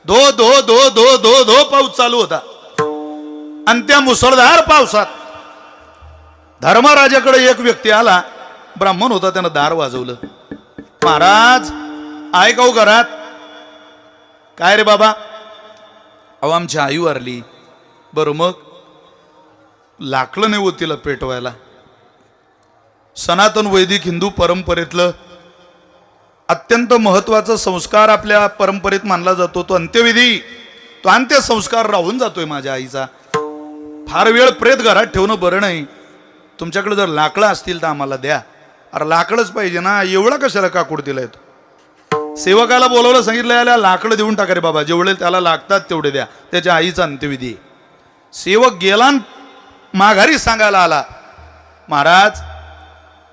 धो धो धो धो धो धो पाऊस चालू होता. आणि त्या मुसळधार पावसात धर्मराजाकडे एक व्यक्ती आला. ब्राह्मण होता, त्यानं दार वाजवलं. महाराज आहे का हो घरात? काय रे बाबा? अहो आमची आई वारली. बरं मग? लाकलं नाही होत तिला पेटवायला. सनातन वैदिक हिंदू परंपरेतलं अत्यंत महत्वाचा संस्कार आपल्या परंपरेत मानला जातो तो अंत्यविधी. तो अंत्यसंस्कार राहून जातोय माझ्या आईचा. फार वेळ प्रेत घरात ठेवणं बरं नाही. तुमच्याकडे जर लाकडं असतील तर आम्हाला द्या. अरे लाकडंच पाहिजे ना, एवढा कशाला काकूड दिलाय? तो सेवकाला बोलवलं, सांगितलं याला लाकडं देऊन टाका रे बाबा, जेवढे त्याला लागतात तेवढे द्या. त्याच्या आईचा अंत्यविधी. सेवक गेला माघारी सांगायला आला, महाराज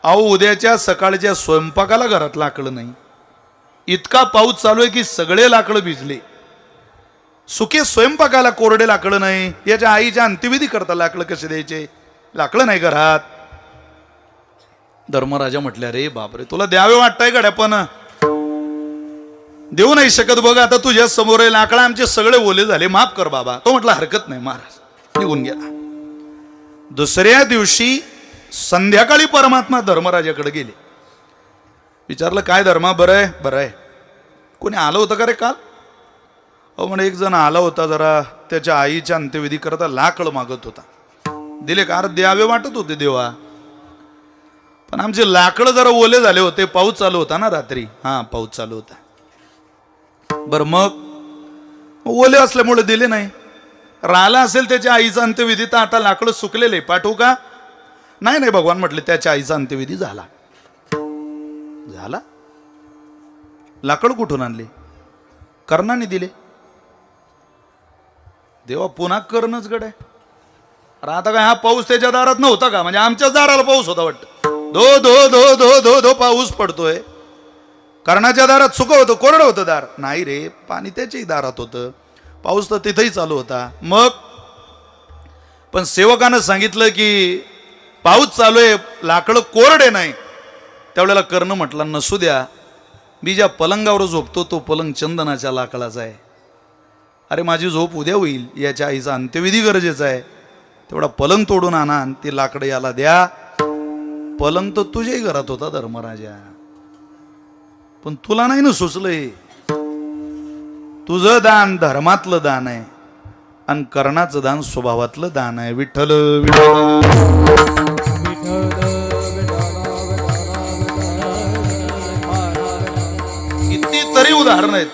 अहो उद्याच्या सकाळच्या स्वयंपाकाला घरात लाकडं नाही. इतका पाऊस चालू आहे की सगळे लाकडं भिजले. सुके स्वयंपाकाला कोरडे लाकडं नाही. याच्या आईच्या अंत्यविधी करता लाकडं कसे द्यायचे? लाकडं नाही घरात. धर्मराजा म्हटल्या, रे बापरे, तुला द्यावे वाटतंय गड्या, पण देऊ नाही शकत. बघ आता तुझ्या समोर आहे, लाकडं आमचे सगळे ओले झाले, माफ कर बाबा. तो म्हटला हरकत नाही महाराज. निघून गेला. दुसऱ्या दिवशी संध्याकाळी परमात्मा धर्मराजाकडे गेले. विचारलं, काय धर्मा, बरं आहे? बरं आहे. कोणी आलं होतं का रे काल? अहो म्हणे एक जण आला होता, जरा त्याच्या आईच्या अंत्यविधी करता लाकडं मागत होता. दिले का? द्यावे वाटत होते देवा, पण आमचे लाकडं जरा ओले झाले होते. पाऊस चालू होता ना रात्री. हा पाऊस चालू होता. बरं मग? ओले असल्यामुळे दिले नाही. राहिला असेल त्याच्या आईचा अंत्यविधी तर आता लाकडं सुकलेले, पाठवू का? नाही नाही भगवान म्हटले, त्याच्या आईचा अंत्यविधी झाला. झाला? लाकड कुठून आणले? कर्णाने दिले. देवा पुन्हा करणंच गड आहे. अरे आता काय हा पाऊस त्याच्या दारात नव्हता का? म्हणजे आमच्याच दाराला पाऊस होता वाटतं. धो धो धो धो धो धो पाऊस पडतोय. कर्णाच्या दारात सुकं होतं, कोरडं होतं दार? नाही रे, पाणी त्याच्याही दारात होतं. पाऊस तर तिथेही चालू होता. मग पण सेवकानं सांगितलं की पाऊस चालू आहे, लाकडं कोरडे नाही. त्यावेळेला कर्ण म्हटला, नसू द्या, मी ज्या पलंगावर झोपतो तो पलंग चंदनाच्या लाकडाचा आहे. अरे माझी झोप उद्या होईल, याच्या आईचा अंत्यविधी गरजेचा आहे. तेवढा पलंग तोडून आणा आणि ते लाकडं याला द्या. पलंग तर तुझ्याही घरात होता धर्मराजा, पण तुला नाही ना सुचलंय. तुझं दान धर्मातलं दान आहे आणि कर्णाचं दान स्वभावातलं दान आहे. विठ्ठल कितीतरी उदाहरण आहेत.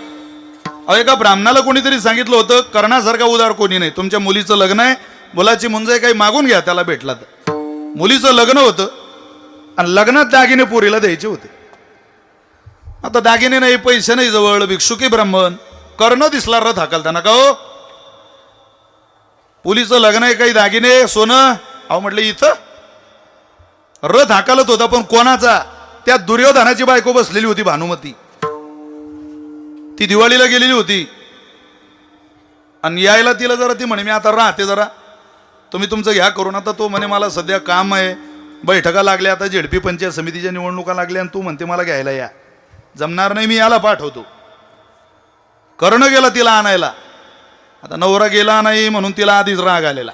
एका ब्राह्मणाला कोणीतरी सांगितलं होतं, कर्णासारखा उदार कोणी नाही. तुमच्या मुलीचं लग्न आहे, मुलाची मुंज काही मागून घ्या त्याला भेटला तर. मुलीचं लग्न होतं आणि लग्नात दागिने पोरीला द्यायचे होते. आता दागिने नाही, पैसे नाही जवळ, भिक्षुकी ब्राह्मण. कर्ण दिसला रथ हाकलताना, का हो मुलीचं लग्न आहे, काही दागिने सोनं? अहो म्हटलं इथं. रथ हाकलत होता, पण कोणाचा? त्या दुर्योधनाची बायको बसलेली होती, भानुमती. ती दिवाळीला गेलेली होती आणि यायला तिला जरा ती म्हणे, मी आता राहते, जरा तुम्ही तुमचं घ्या करून. आता तो म्हणे, मला सध्या काम आहे, बैठका लागल्या, आता झेडपी पंचायत समितीच्या निवडणुका लागल्या आणि तू म्हणते मला घ्यायला या. जमणार नाही, मी याला पाठवतो. कर्ण गेला तिला आणायला. आता नवरा गेला नाही म्हणून तिला आधीच राग आलेला,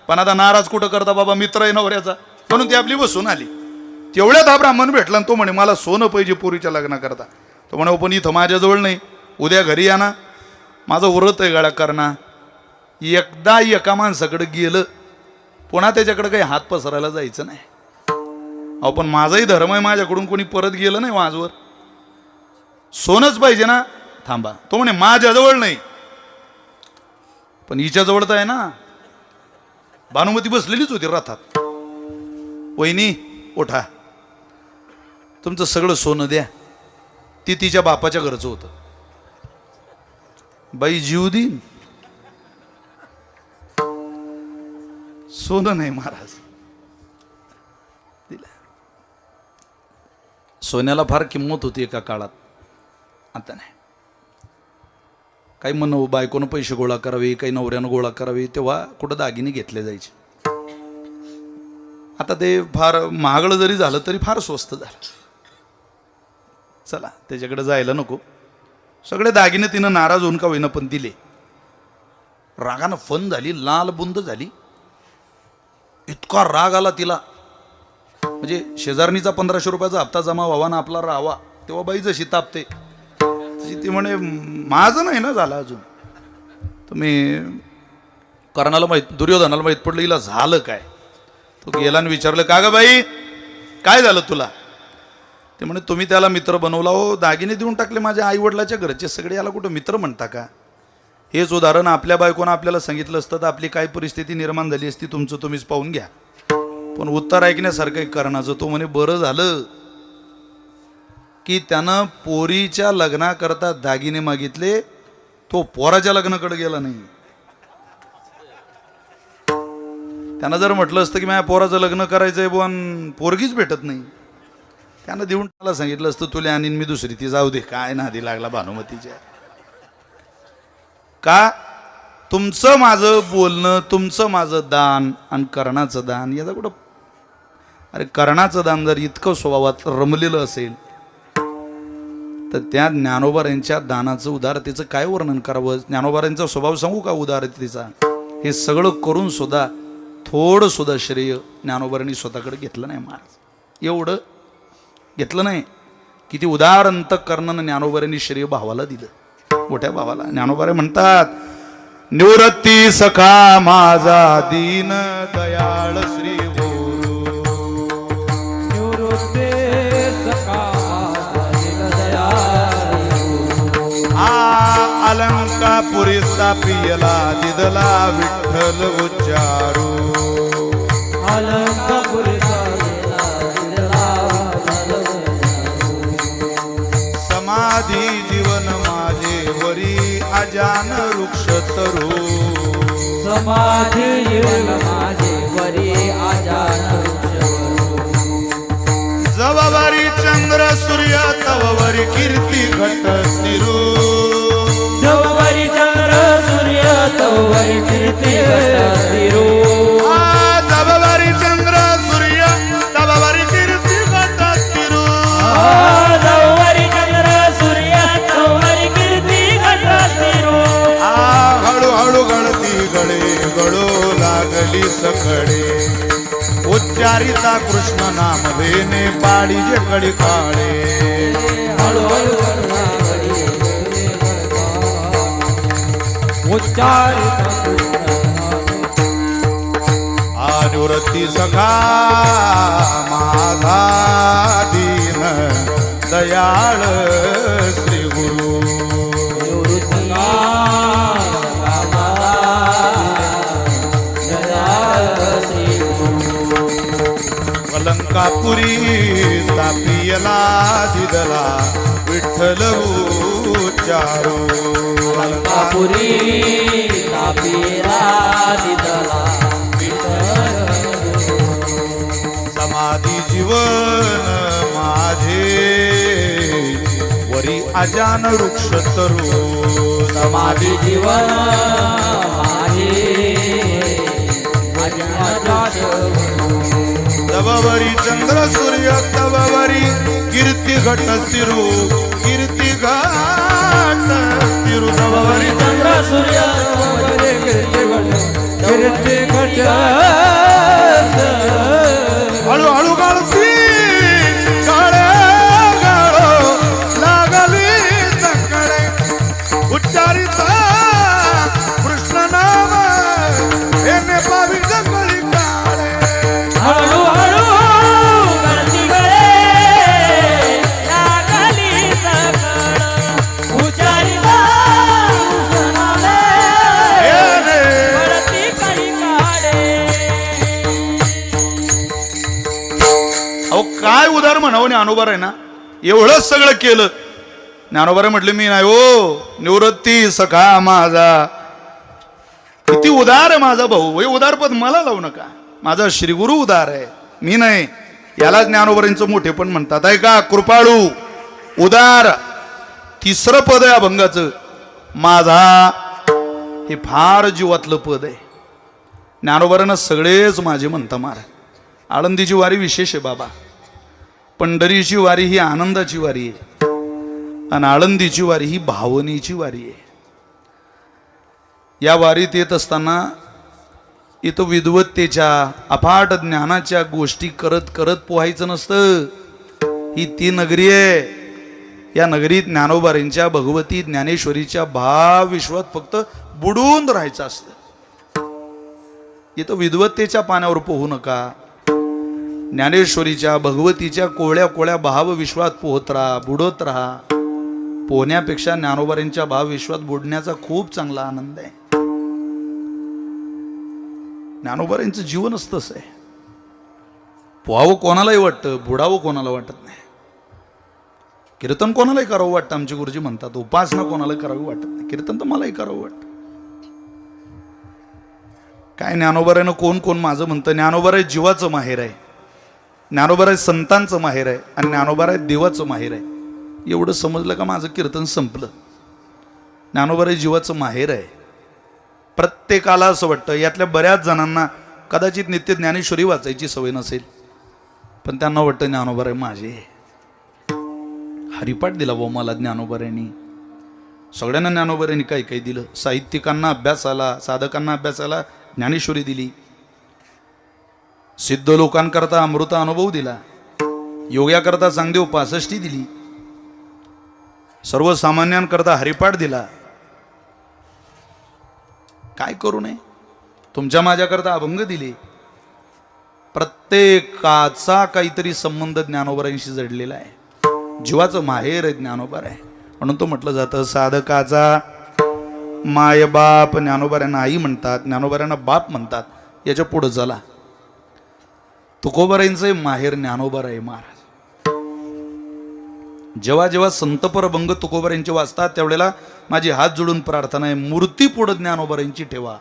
पण आता नाराज कुठं करता बाबा, मित्र आहे नवऱ्याचा, म्हणून ती आपली बसून आली. तेवढ्यात हा ब्राह्मण भेटला आणि तो म्हणे, मला सोनं पाहिजे पोरीच्या लग्न करता. तो म्हणे, पण इथं माझ्याजवळ नाही, उद्या घरी या ना, माझं उरत आहे गाड्या करणा. एकदा एका माणसाकडे गेलं, पुन्हा त्याच्याकडे काही हात पसरायला जायचं नाही. अहो पण माझाही धर्म आहे, माझ्याकडून कोणी परत गेलं नाही माझवर, सोनच पाहिजे ना. थांबा. तो म्हणे, माझ्याजवळ नाही, पण हिच्याजवळ तर आहे ना. भानुमती बसलेलीच होती रथात. वहिनी उठा, तुमचं सगळं सोनं द्या. ती तिच्या बापाच्या घरचं होतं. बाई जीव देईन, सोनं नाही महाराज. दिला. सोन्याला फार किंमत होती एका काळात, आता नाही. काही म्हणून बायकोनं पैसे गोळा करावे, काही नवऱ्यानं गोळा करावे, तेव्हा कुठं दागिने घेतले जायचे. आता ते फार महागडं जरी झालं तरी फार स्वस्त झालं. चला त्याच्याकडे जायला नको. सगळे दागिने तिनं नाराज होऊन का होईना पण दिले. रागानं फन झाली, लाल बुंद झाली. इतका राग आला तिला, म्हणजे शेजारणीचा 1500 रुपयाचा हप्ता जमा व्हावा ना आपला राहावा, तेव्हा बाई जशी तापते तशी ती म्हणे माझं नाही ना झालं अजून. तुम्ही कर्णाला माहीत, दुर्योधनाला माहीत पडलं हिला झालं काय. तो गेला आणि विचारलं का ग बाई काय झालं तुला. ते म्हणे तुम्ही त्याला मित्र बनवला हो, दागिने देऊन टाकले माझ्या आईवडिलाच्या घरचे सगळे, याला कुठं मित्र म्हणता का. हेच उदाहरण आपल्या बायकोनं आपल्याला सांगितलं असतं तर आपली काय परिस्थिती निर्माण झाली असती तुमचं तुम्हीच पाहून घ्या. पण उत्तर ऐकण्यासारखं एक कर्णाचं. तो म्हणे बरं झालं की त्यानं पोरीच्या लग्नाकरता दागिने मागितले, तो पोराच्या लग्नाकडे गेला नाही. त्यानं जर म्हटलं असतं की माझ्या पोराचं लग्न करायचंय पण पोरगीच भेटत नाही, त्यानं देऊन मला सांगितलं असतं तुला आणि मी दुसरी, ती जाऊ दे काय नादी लागला भानुमतीच्या. का तुमचं माझं बोलणं, तुमचं माझं दान आणि कर्णाचं दान याचा कुठं. अरे कर्णाचं दान जर इतकं स्वभावात रमलेलं असेल तर त्या ज्ञानोबारांच्या दानाचं उदारतेचं काय वर्णन करावं. ज्ञानोबारांचा स्वभाव सांगू का उदारतेचा. हे सगळं करून सुद्धा थोडं सुद्धा श्रेय ज्ञानोबारांनी स्वतःकडे घेतलं नाही महाराज. एवढं घेतलं नाही. किती उदार अंतःकरणानं ज्ञानोबारांनी श्रेय भावाला दिलं, मोठ्या भावाला. ज्ञानोबारे म्हणतात निवृत्ती सखा माझा दीन दयाळ श्री गुरु. निवृत्ती सखा माझा दीन दयाळ गुरु. अलंकापुरी स्थापियला दिदला विठ्ठल उच्चारू. अलंकापुरी समाधी जीवन माझे वरी अजान वृक्ष तरू. समाधी जीवन माझे वरी अजान वृक्ष. जववरी चंद्र सूर्य तववरी कीर्ती घट स्थिरू. जववरी चंद्र सूर्य तववरी कीर्ती घट स्थिरू. जववरी चंद्र सूर्य तववरी कीर्ती घट स्थिरू. जववरी चंद्र सूर्य तववरी कीर्ती घट स्थिरू. हळूहळू गळती गळे गळो लागली सकडे. उच्चारिता कृष्ण नाम भेने पाडी जे कडी काळे. हळूहळू निवृत्ती सखा माझा दीन दयाळ श्री गुरु. अलंकापुरी स्थापियला दिदला विठ्ठल उच्चारू. अलंकापुरी स्थापियला दिदला विठ्ठल. समाधी जीवन माझे वरी अजान वृक्ष तरू. समाधी जीवन माझे अजान वृक्ष. तववरी चंद्र सूर्य तववरी कीर्ती घट स्थिरू. कीर्ती घट स्थिरू. तववरी चंद्र सूर्य तववरी कीर्ती घट. कीर्ती घट. हळूहळू गाळती गाळे गाळो लागली सकडे. उच्चारिता कृष्ण नाम येणे पावी जगली काळे. हळूहळू गळती गळे लागली सकळ. उच्चारिता कृष्ण नाम येणे गळती कळी काळे. अहो काय उदार म्हणावं ज्ञानोबा आहे ना. एवढंच सगळं केलं. ज्ञानोबा म्हटले मी नाही हो निवृत्ती सखा माझा. किती उदार आहे माझा भाऊ. हे उदारपद मला लावू नका. माझा श्रीगुरु उदार आहे, मी नाही. याला ज्ञानोबरांचं मोठेपण म्हणतात. आहे का कृपाळू उदार. तिसरं पद आहे अभंगाचं माझा. हे फार जीवातलं पद आहे. ज्ञानोबरांना सगळेच माझे म्हणता मार. आळंदीची वारी विशेष आहे बाबा. पंढरीची वारी ही आनंदाची वारी आहे. आणि आळंदीची वारी ही भावनेची वारी आहे. या वारीत येत असताना इथं विद्वत्तेच्या अफाट ज्ञानाच्या गोष्टी करत करत पोहायचं नसतं. ही ती नगरी आहे. या नगरीत ज्ञानोबारींच्या भगवती ज्ञानेश्वरीच्या भाव विश्वात फक्त बुडून राहायचं असतं. इथं विद्वत्तेच्या पाण्यावर पोहू नका. ज्ञानेश्वरीच्या भगवतीच्या कोळ्या कोळ्या भाव विश्वात पोहत राहा, बुडत राहा. पोहण्यापेक्षा ज्ञानोबारींच्या भाव विश्वात बुडण्याचा खूप चांगला आनंद आहे. ज्ञानोबारींचं जीवनच तसं आहे. पोहावं कोणालाही वाटतं, बुडावं कोणाला वाटत नाही. कीर्तन कोणालाही करावं वाटतं, आमचे गुरुजी म्हणतात. उपासना कोणाला करावी वाटत नाही, कीर्तन तर मलाही करावं वाटतं. काय ज्ञानोबारायनं कोण कोण माझं म्हणतं, ज्ञानोबाराय जीवाचं माहेर आहे, ज्ञानोबाराय संतांचं माहेर आहे आणि ज्ञानोबाराय देवाचं माहेर आहे. एवढं समजलं का माझं कीर्तन संपलं. ज्ञानोबाराय जीवाचं माहेर आहे. प्रत्येकाला असं वाटतं, यातल्या बऱ्याच जणांना कदाचित नित्य ज्ञानेश्वरी वाचायची सवय नसेल, पण त्यांना वाटतं ज्ञानोबाराय माझे. हरिपाठ दिला व मला ज्ञानोबारायांनी. सगळ्यांना ज्ञानोबारायांनी काही काही दिलं. साहित्यिकांना अभ्यासाला, साधकांना अभ्यासाला ज्ञानेश्वरी दिली. सिद्ध लोकांकरता अमृत अनुभव दिला. योग्याकरता चांगदेव 65 दिली. सर्वसामान्यांकरता हरिपाठ दिला. काय करू नये. तुमच्या माझ्याकरता अभंग दिले. प्रत्येकाचा काहीतरी संबंध ज्ञानोबारांशी जडलेला आहे. जीवाचं माहेर आहे ज्ञानोबार आहे. म्हणून तो म्हटलं जातं, साधकाचा माय बाप. ज्ञानोबारांना आई म्हणतात, ज्ञानोबारांना बाप म्हणतात. याच्या पुढे चला, तुकोबारांचं माहेर ज्ञानोबार आहे महाराज. जेव्हा जेव्हा संतपर अभंग तुकोबारांचे वाचतात त्यावेळेला माझी हात जोडून प्रार्थना आहे, मूर्ती पुढे ज्ञानोबारांची ठेवा.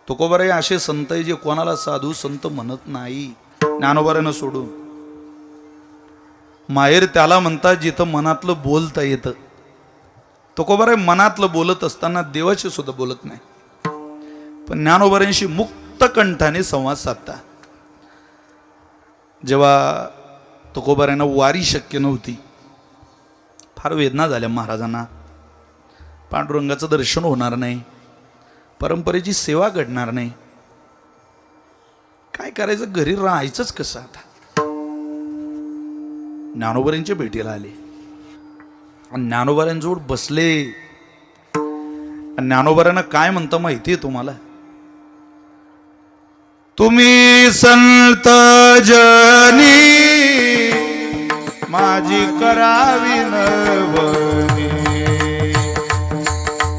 तुकोबाराय असे संत आहे जे कोणाला साधू संत म्हणत नाही, ज्ञानोबारांना सोडून. माहेर त्याला म्हणतात जिथं मनातलं बोलता येतं. तुकोबाराय मनातलं बोलत असताना देवाशी सुद्धा बोलत नाही, पण ज्ञानोबारांशी मुक्त कंठाने संवाद साधतात. जेव्हा तुकोबारायांना वारी शक्य नव्हती, फार वेदना झाल्या महाराजांना. पांडुरंगाचं दर्शन होणार नाही, परंपरेची सेवा घडणार नाही, काय करायचं, घरी राहायचंच कसं. आता ज्ञानोबारांच्या भेटीला आले आणि ज्ञानोबारांजवळ बसले. ज्ञानोबारांना काय म्हणतं माहितीये तुम्हाला? तुम्ही संत जनी माझी करावी नवनी,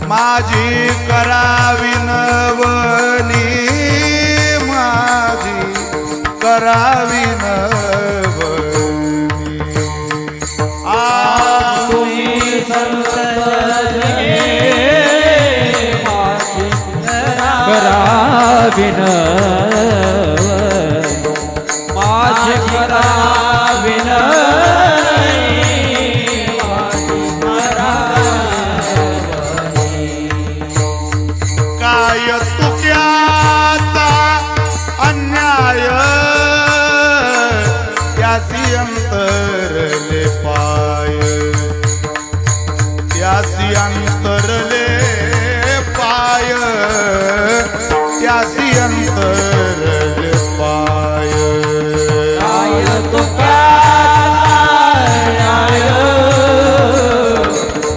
माझी करावी नवनी, माझी करावी नवनी. तुम्ही संत जनी माझी करावी माझी करावी काय तुक्याचा अन्याय त्यासी अंतरले पाय, त्यासी अंतरले पाय, त्यासी अंतरले पाय. काय तुका न्याय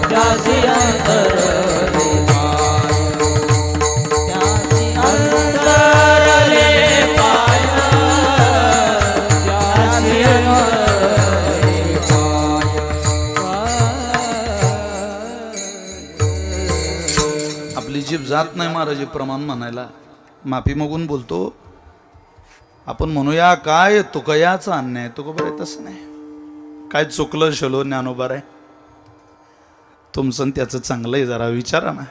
त्यासी अंतरले पाय, त्यासी अंतरले पाय, त्यासी अंतरले पाय. आपली जीभ जात नाही महाराज हे प्रमाण म्हणायला. माफी मागून बोलतो. आपण म्हणूया काय तुकयाचा अन्याय. तुकोबाराय तसं नाही. काय चुकलं शलो ज्ञानोबाराय, तुमचं त्याचं चांगलं आहे, जरा विचारा ना.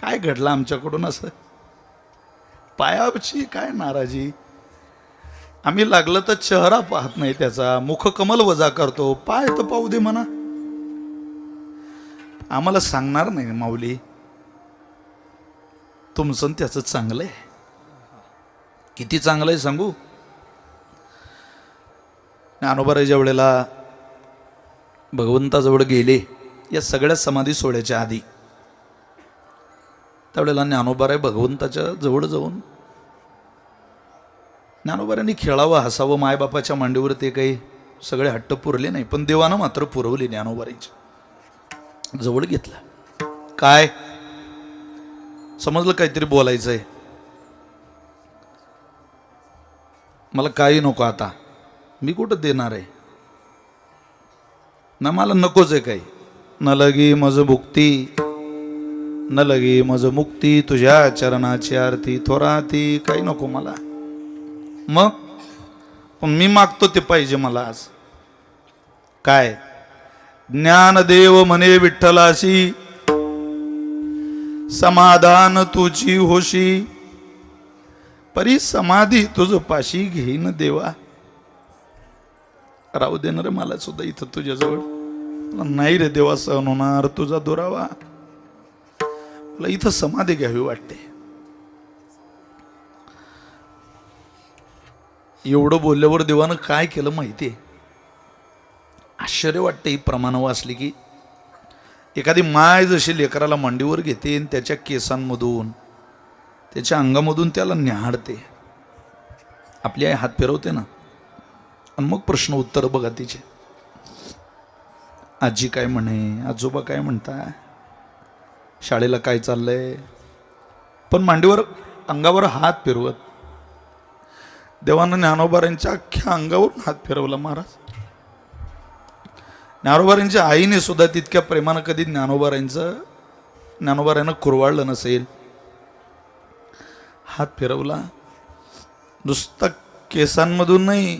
काय घडलं आमच्याकडून असं? पायाची काय नाराजी. आम्ही लागलं तर चेहरा पाहत नाही त्याचा, मुखकमल वजा करतो. पाय तर पाहू दे म्हणा. आम्हाला सांगणार नाही माऊली, तुमचं त्याचं चांगलं आहे. किती चांगलं आहे सांगू? ज्ञानोबारायच्या वेळेला भगवंताजवळ गेले या सगळ्या समाधी सोहळ्याच्या आधी, त्यावेळेला ज्ञानोबाराय भगवंताच्या जवळ जाऊन ज्ञानोबारांनी खेळावं हसावं, मायबापाच्या मांडीवर ते काही सगळे हट्ट पुरले नाही, पण देवानं मात्र पुरवले. ज्ञानोबारांच्या जवळ घेतला. काय समजलं, काहीतरी बोलायचंय, मला काही नको आता, मी कुठं देणार आहे ना, मला नकोच आहे काही, न लगी मज मुक्ती, न लगी मज मुक्ती, तुझ्या चरणाची आरती थोराती, काही नको मला. मग पण मी मागतो ते पाहिजे मला आज. काय? ज्ञानदेव म्हणे विठ्ठलाशी, समाधान तुझी होशी, परी समाधी तुझ पाशी घेईन देवा. राहू देणार मला सुद्धा इथं तुझ्याजवळ, नाही रे देवा सहन होणार तुझा दुरावा, मला इथं समाधी घ्यावी वाटते. एवढं बोलल्यावर देवानं काय केलं माहितीये? आश्चर्य वाटते ही प्रमाण वाचली की. एखादी माय जशी लेकराला मांडीवर घेते आणि त्याच्या केसांमधून त्याच्या अंगामधून त्याला न्याहाळते, आपली आई हात फिरवते ना, आणि मग प्रश्न उत्तर बघा तिचे. आजी काय म्हणे, आजोबा काय म्हणताय, शाळेला काय चाललंय, पण मांडीवर अंगावर हात फिरवत. देवानं ज्ञानोबारांच्या अख्ख्या अंगावरून हात फिरवला महाराज. ज्ञानोबारांच्या आईने सुद्धा तितक्या प्रेमानं कधी ज्ञानोबारांना कुरवाळलं नसेल. हात फिरवला, नुसता केसांमधून नाही,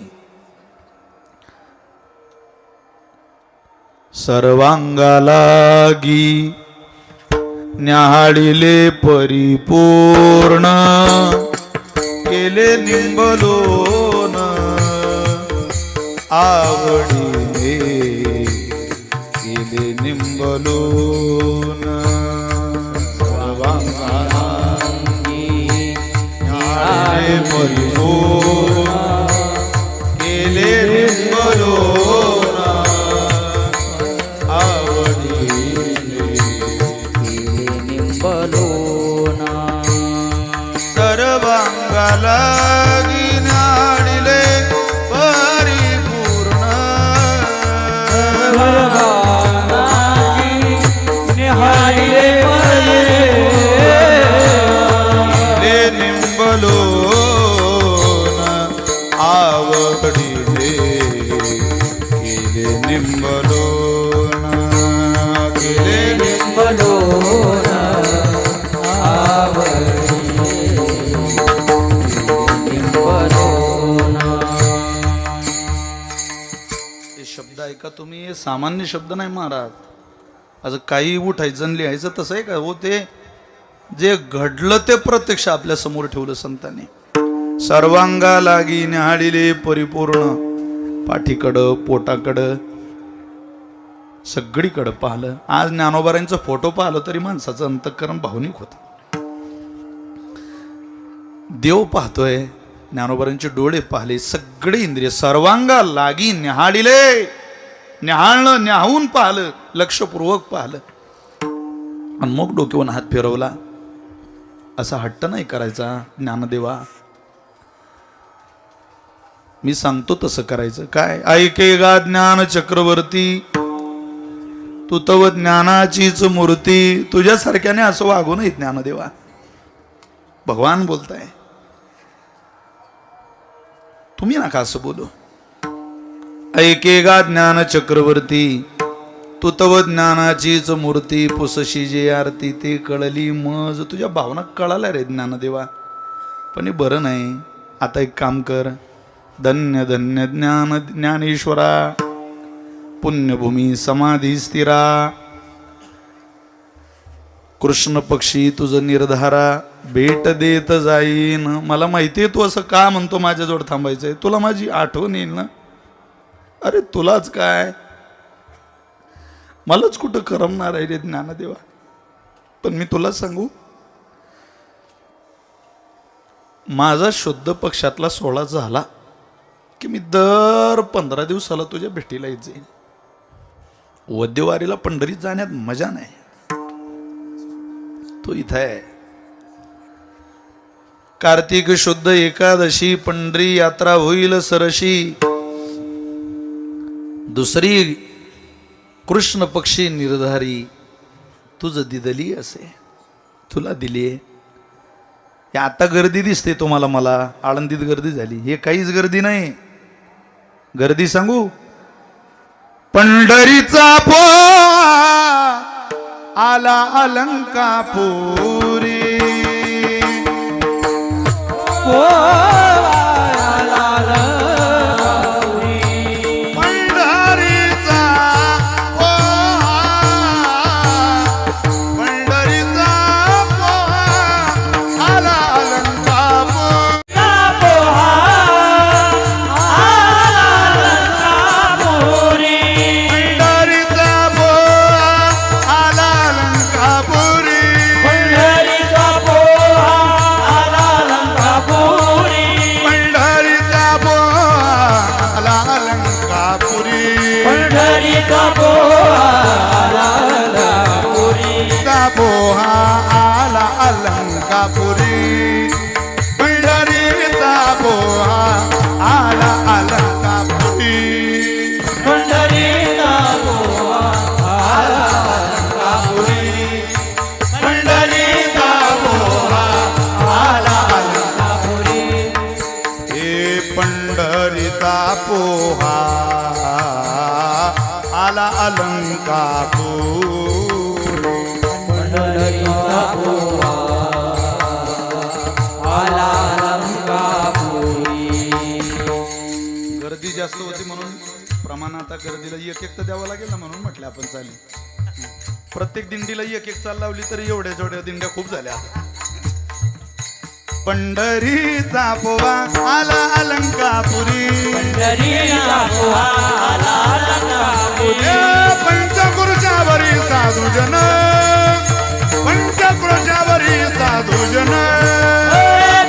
सर्वांगालागी न्याहाळिले परिपूर्ण, केले निंबलोन आवडीने, केले निंबलोन. सर्वांगालागी न्याहाळिले परिपूर्ण, केले निंबलोन आवडीने, केले निंबलोन. सर्वांगालागी न्याहाळिले परिपूर्ण, सर्वांगालागी न्याहाळिले केले निंबलोन आवडीने, केले निंबलोन, केले निंबलोन शब्द ऐका तुम्ही, हे सामान्य शब्द नाही महाराज. असं काही उठायचं आणि लिहायचं तसं आहे का हो? ते जे घडलं ते प्रत्यक्ष आपल्या समोर ठेवलं संतांनी. सर्वांगा लागी न्याहाळिले परिपूर्ण, पाठीकडं पोटाकडं सगळीकडं पाहिलं. आज ज्ञानोबारांचा फोटो पाहिलं तरी माणसाचं अंतःकरण भावनिक होतं. देव पाहतोय, ज्ञानोबारांचे डोळे पाहिले, सगळे इंद्रिय सर्वांगा लागी न्याहाळिले, न्याहाळणं, न्याहून पाहिलं, लक्षपूर्वक पाहिलं, आणि मग डोक्यावरून हात फिरवला. असा हट्ट नाही करायचा ज्ञानदेवा, मी सांगतो तसं करायचं. काय? ऐकेगा ज्ञान चक्रवर्ती, तू तव ज्ञानाचीच मूर्ती. तुझ्यासारख्याने असं वागू नये ज्ञानदेवा, भगवान बोलताय, तुम्ही नका असं बोलू. ऐकेगा ज्ञान चक्रवर्ती, तू तव ज्ञानाचीच मूर्ती, पुसशी जे आरती ते कळली मज. तुझ्या भावना कळाल्या रे ज्ञानदेवा, पण हे बरं नाही. आता एक काम कर, धन्य धन्य ज्ञान ज्ञानेश्वरा, पुण्यभूमी समाधी स्थिरा, कृष्ण पक्षी तुझं निर्धारा, भेट देत जाईन. मला माहितीये तू असं का म्हणतो माझ्याजवळ थांबायचंय, तुला माझी आठवण येईल ना. अरे तुलाच काय, मलाच कुठं करमणार आहे रे ज्ञानदेवा. पण मी तुला सांगू, माझा शुद्ध पक्षातला सोहळा झाला की मी दर 15 दिवसाला तुझ्या भेटीला येत जाईन. वद्यवारीला पंढरीत जाण्यात मजा नाही, तो इथं आहे. कार्तिक शुद्ध एकादशी पंढरी यात्रा होईल सरशी. दुसरी कृष्ण पक्षी निर्धारी तुझ दिदली असे, तुला दिली. आता गर्दी दिसते तुम्हाला, मला आळंदीत गर्दी झाली, हे काहीच गर्दी नाही. गर्दी सांगू, पंढरीचा आला अलंकापुरी. गर्दी जास्त होती म्हणून प्रमाण आता गर्दीला एक एक तर द्यावं लागेल ना, म्हणून म्हटलं आपण चालेल. प्रत्येक दिंडीला एक एक चाल लावली तरी एवढ्या जेवढ्या दिंड्या खूप झाल्या. पंढरीचा पोहा आला अलंकापुरी. पंचक्रोशावरी साधूजन, पंचक्रोशावरी साधूजन,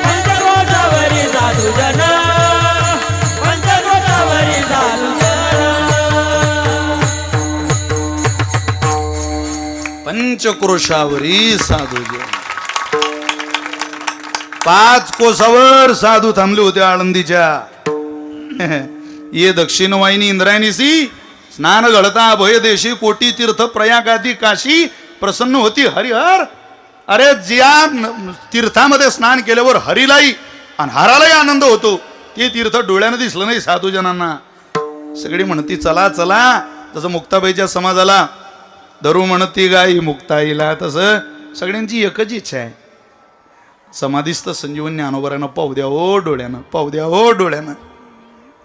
पंचक्रोशावरी साधूजन, पंचक्रोशावरी साधूजन, पंचक्रोशावरी साधूजन. 5 कोसावर साधू थांबले होते आळंदीच्या. ये दक्षिण वाहिनी इंद्रायणीसी स्नान घडता भयदेशी, कोटी तीर्थ प्रयागादी काशी प्रसन्न होती हरिहर. अरे ज्या तीर्थामध्ये स्नान केल्यावर हरीलाही आणि हरालाही आनंद होतो, ते तीर्थ डोळ्यानं दिसलं नाही साधूजनांना. सगळी म्हणती चला चला, तसं मुक्ताबाईच्या समाजाला धरू म्हणती गाई मुक्ताईला, तसं सगळ्यांची एकच इच्छा आहे, समाधीस्थ संजीवन ज्ञानोबरानं पाहू द्या हो डोळ्यानं, पाहू द्या हो डोळ्यानं.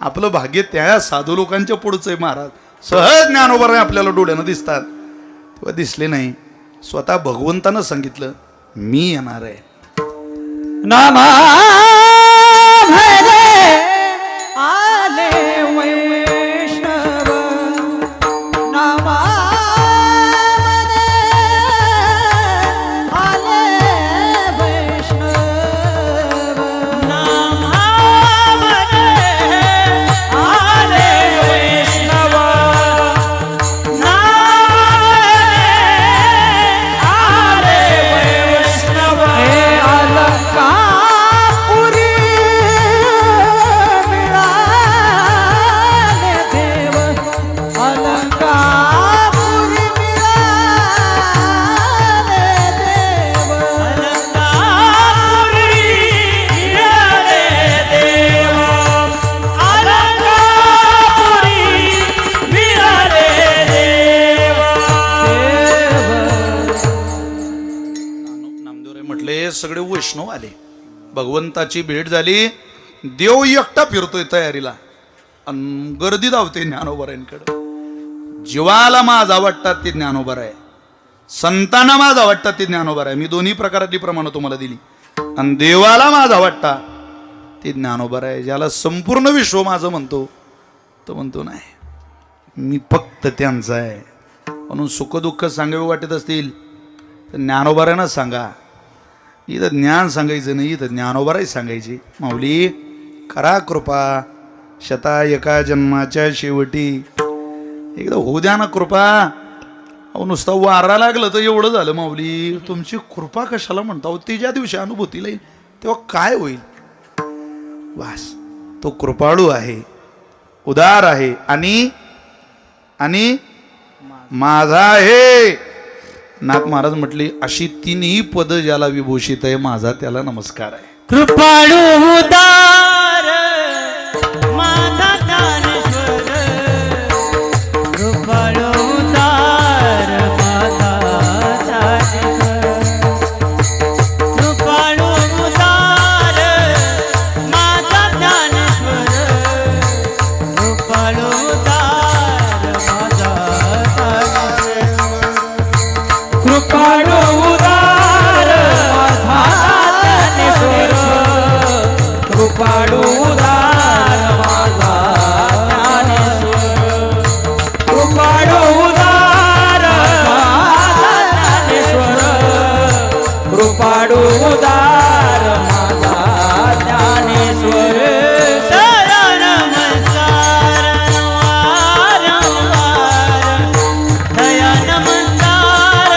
आपलं भाग्य त्या साधू लोकांच्या पुढचं आहे महाराज. सहज ज्ञानोबरा आपल्याला डोळ्यानं दिसतात, तेव्हा दिसले नाही. स्वतः भगवंतानं सांगितलं मी येणार आहे. नामा आले वैष्णव, नामा आले वैष्णव, नामा आले वैष्णव, आले वैष्णव. हे अलंकापुरी मिळाले देव, अलंकापुरी मिळाले देव, अलंकापुरी मिळाले देव, अलंकापुरी मिळाले देव. नामदेवराय म्हटले सगळे वैष्णव आले, भगवंताची भेट झाली. देव एकटा फिरतोय तयारीला आणि गर्दी धावते ज्ञानोबरायांकडे. जीवाला माझ आवडतात ते ज्ञानोबर आहे, संतांना माझ आवडतात ते ज्ञानोबर आहे. मी दोन्ही प्रकारातली प्रमाणं तुम्हाला दिली. आणि देवाला माझ आवडता ते ज्ञानोबर आहे. ज्याला संपूर्ण विश्व माझं म्हणतो तो म्हणतो नाही, मी फक्त त्यांचा आहे. म्हणून सुखदुःख सांगावे वाटत असतील तर ज्ञानोबरांना सांगा. इथं ज्ञान सांगायचं नाही, इथं ज्ञानोबराही सांगायची. माऊली करा कृपा, शता एका जन्माच्या शेवटी एकदा होऊ द्या ना कृपा. अहो नुसता वारा लागलं तर एवढं झालं माऊली. तुमची कृपा कशाला म्हणता? ती ज्या दिवशी अनुभूतीला येईल तेव्हा काय होईल? वास तो कृपाळू आहे, उदार आहे आणि आणि माझा आहे. नाथ महाराज म्हटले अशी तिन्ही पद ज्याला विभूषित आहे माझा त्याला नमस्कार आहे. कृपाळू उदार माझा ज्ञानेश्वर, कृपाळू उदार माझा ज्ञानेश्वर, कृपाळू उदार माझा ज्ञानेश्वर, कृपाळू उदार माझा ज्ञानेश्वर, कृपाळू उदार माझा ज्ञानेश्वर, कृपाळू उदार माझा ज्ञानेश्वर, कृपाळू उदार माझा ज्ञानेश्वर, कृपाळू उदार माझा ज्ञानेश्वर. दया नमस्कार वारंवार, दया नमस्कार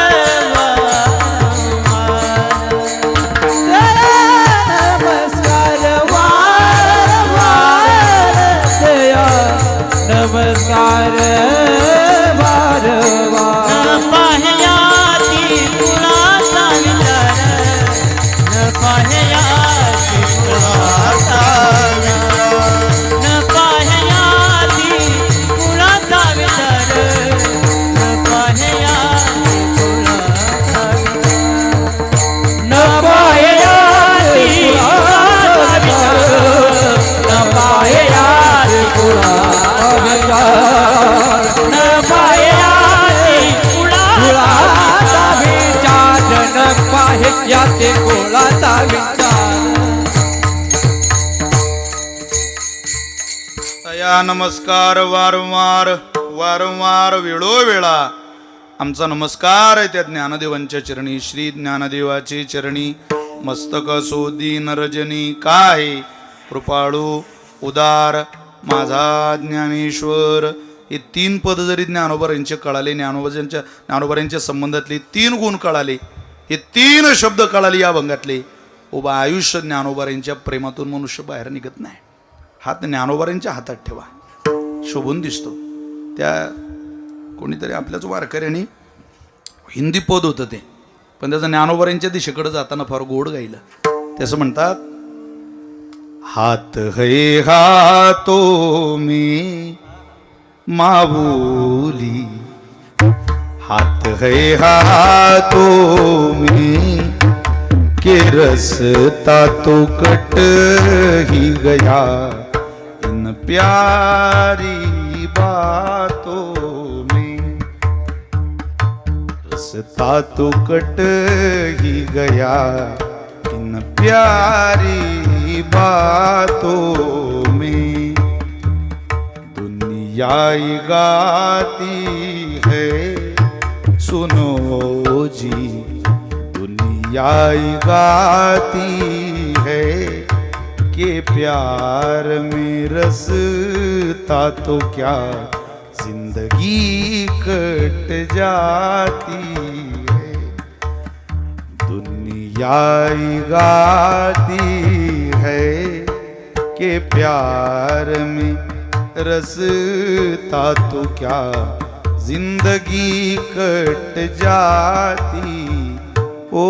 नमस्कार वारंवार, दया नमस्कार वारंवार. न पाहयाची कुणाचा विचार, न पाहयाची कुणाचा विचार, न पाहयाची कुणाचा विचार, न पाहयाची कुणाचा विचार, न पाहयाची कुणाचा विचार, न पाहयाची कुणाचा विचार, न पाहयाची कुणाचा विचार, न पाहयाची कुणाचा विचार. दया नमस्कार वारंवार वारंवार वेळोवेळा आमचा नमस्कार आहे त्या ज्ञानदेवांच्या चरणी. श्री ज्ञानदेवाचे चरणी मस्तक सोदी नरजनी काय, कृपाळू उदार माझा ज्ञानेश्वर. हे तीन पद जरी ज्ञानोबरांचे कळाले, ज्ञानोबरांच्या संबंधातले तीन गुण कळाले, हे तीन शब्द कळाले या भंगातले, उभा आयुष्य ज्ञानोबरांच्या प्रेमातून मनुष्य बाहेर निघत नाही. हात ज्ञानोबरांच्या हातात ठेवा, शोभून दिसतो. त्या कोणीतरी आपल्याच वारकऱ्यांनी हिंदी पद होतं ते, पण त्याचं ज्ञानोबरांच्या दिशेकडे जाताना फार गोड गायलं. त्याचं म्हणतात, हात है हातों में माऊली, हाथ है हाथों में के रसता तो कट ही गया इन प्यारी बातों में, रसता तो कट ही गया इन प्यारी बातों में. दुनिया गाती है सुनो जी, दुनिया गाती है कि प्यार में रसता तो क्या जिंदगी कट जाती है. दुनिया गाती है कि प्यार में रसता तो क्या जिंदगी कट जाती. ओ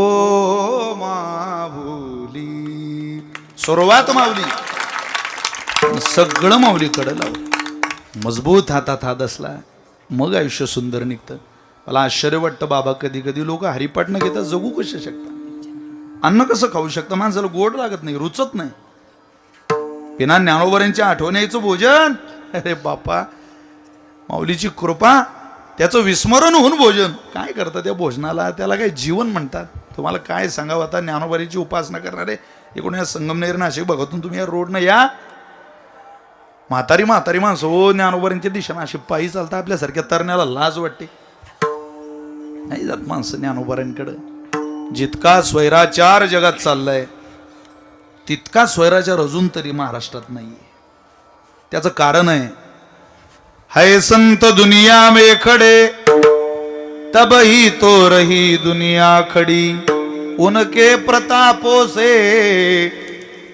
माऊली, सुरुवात माऊली, सगळं माऊलीकडे लावलं. मजबूत हातात हात असला मग आयुष्य सुंदर निघतं. मला आश्चर्य वाटतं बाबा, कधी कधी लोक हरिपाठ न घेता जगू कसे शकतात? अन्न कसं खाऊ शकतं? माणसाला गोड लागत नाही, रुचत नाही. बिना ज्ञानोबरांच्या आठवणीचं भोजन, अरे बापा, माऊलीची कृपा, त्याचं विस्मरण होऊन भोजन. काय करतं त्या भोजनाला? त्याला काही जीवन म्हणतात. तुम्हाला काय सांगावं आता, ज्ञानोबरीची उपासना करणारे एकूण या संगमनेर नाशिक भागातून तुम्ही या रोडनं या, म्हातारी माणसं हो ज्ञानोबरींच्या दिशेनं अशी पायी चालता. आपल्यासारख्या तरण्याला लाज वाटते, नाही जात माणसं ज्ञानोबरांकडे. जितका स्वैराचार जगात चाललाय तितका स्वैराचार अजून तरी महाराष्ट्रात नाहीये. त्याचं कारण आहे, है संत दुनिया में खड़े तब ही तो रही दुनिया खड़ी, उनके प्रतापों से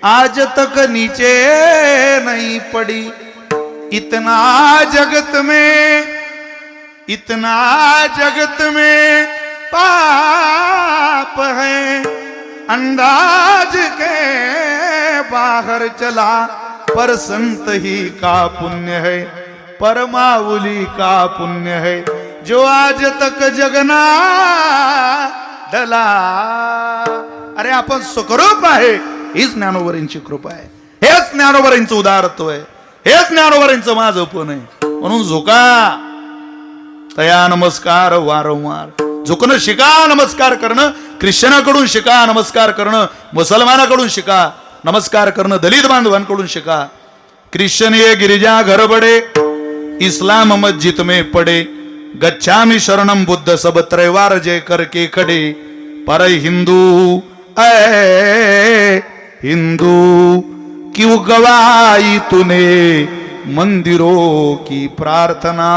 आज तक नीचे नहीं पड़ी। इतना जगत में पाप है, अंदाज के बाहर चला, पर संत ही का पुण्य है, परमावली का पुण्य है, जो आज तक जगना डला। अरे आपण सुखरूप आहे, हीच ज्ञानोबरींची कृपा आहे, हेच ज्ञानोबरींचं उदारत्व आहे, हेच ज्ञानोबरींचं माझंपण आहे. म्हणून झुका, तया नमस्कार वारंवार झुकणं शिका. नमस्कार करणं ख्रिश्चनाकडून शिका, नमस्कार करणं मुसलमानाकडून शिका, नमस्कार करणं दलित बांधवांकडून शिका. ख्रिश्चन ये गिरिजा घर बडे, इस्लाम मस्जिद में पड़े, गच्छामि शरणम बुद्ध सब त्रैवार जय करके खड़े. पर हिंदू ऐ हिंदू क्यों गवाई तूने मंदिरों की प्रार्थना,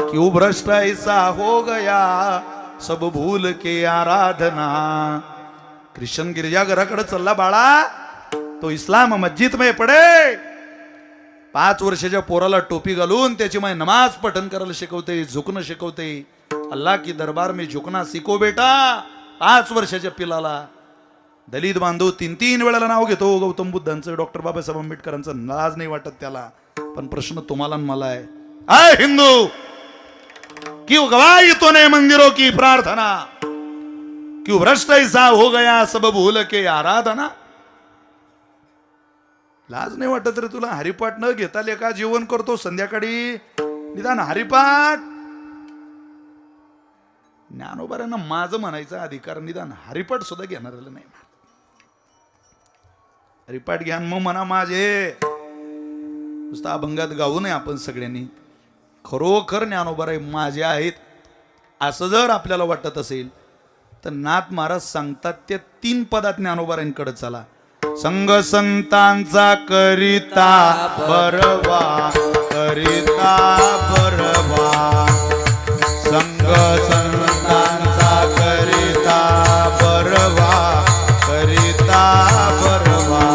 क्यों भ्रष्ट ऐसा हो गया सब भूल के आराधना. ख्रिश्चन गिरजाघराकडे चल्ला बाळा, तो इस्लाम मस्जिद में पडे. 5 वर्षाच्या पोराला टोपी घालून त्याची माय नमाज पठन करायला शिकवते, झुकणं शिकवते. अल्लाह की दरबार में झुकना सीखो बेटा. 5 वर्षाच्या पिलाला दलित बांधव 3 वेळेला नाव घेतो गौतम बुद्धांचं, डॉक्टर बाबासाहेब आंबेडकरांचं. लाज नाही वाटत त्याला. पण प्रश्न तुम्हाला आणि मला आहे, आय हिंदू क्यों गवाई तूने मंदिरों की प्रार्थना, क्यों भ्रष्ट ऐसा हो गया सब भूल के आराधना. लाज नाही वाटत रे तुला? हरिपाठ न घेता लेका जेवण करतो संध्याकाळी, निदान हरिपाठ. ज्ञानोबाऱ्यांना माझं म्हणायचा अधिकार, निदान हरिपाठ सुद्धा घेणाऱ्याला नाही. हरिपाठ घ्या मग म्हणा माझे. नुसतं अभंगात गाऊ नये आपण सगळ्यांनी. खरोखर ज्ञानोबाराय माझे आहेत असं जर आपल्याला वाटत असेल तर नाथ महाराज सांगतात त्या 3 पदात ज्ञानोबारांकडे चला. संग संतांचा करिता बरवा, करिता बरवा, संग संतांचा करिता बरवा, करिता बरवा.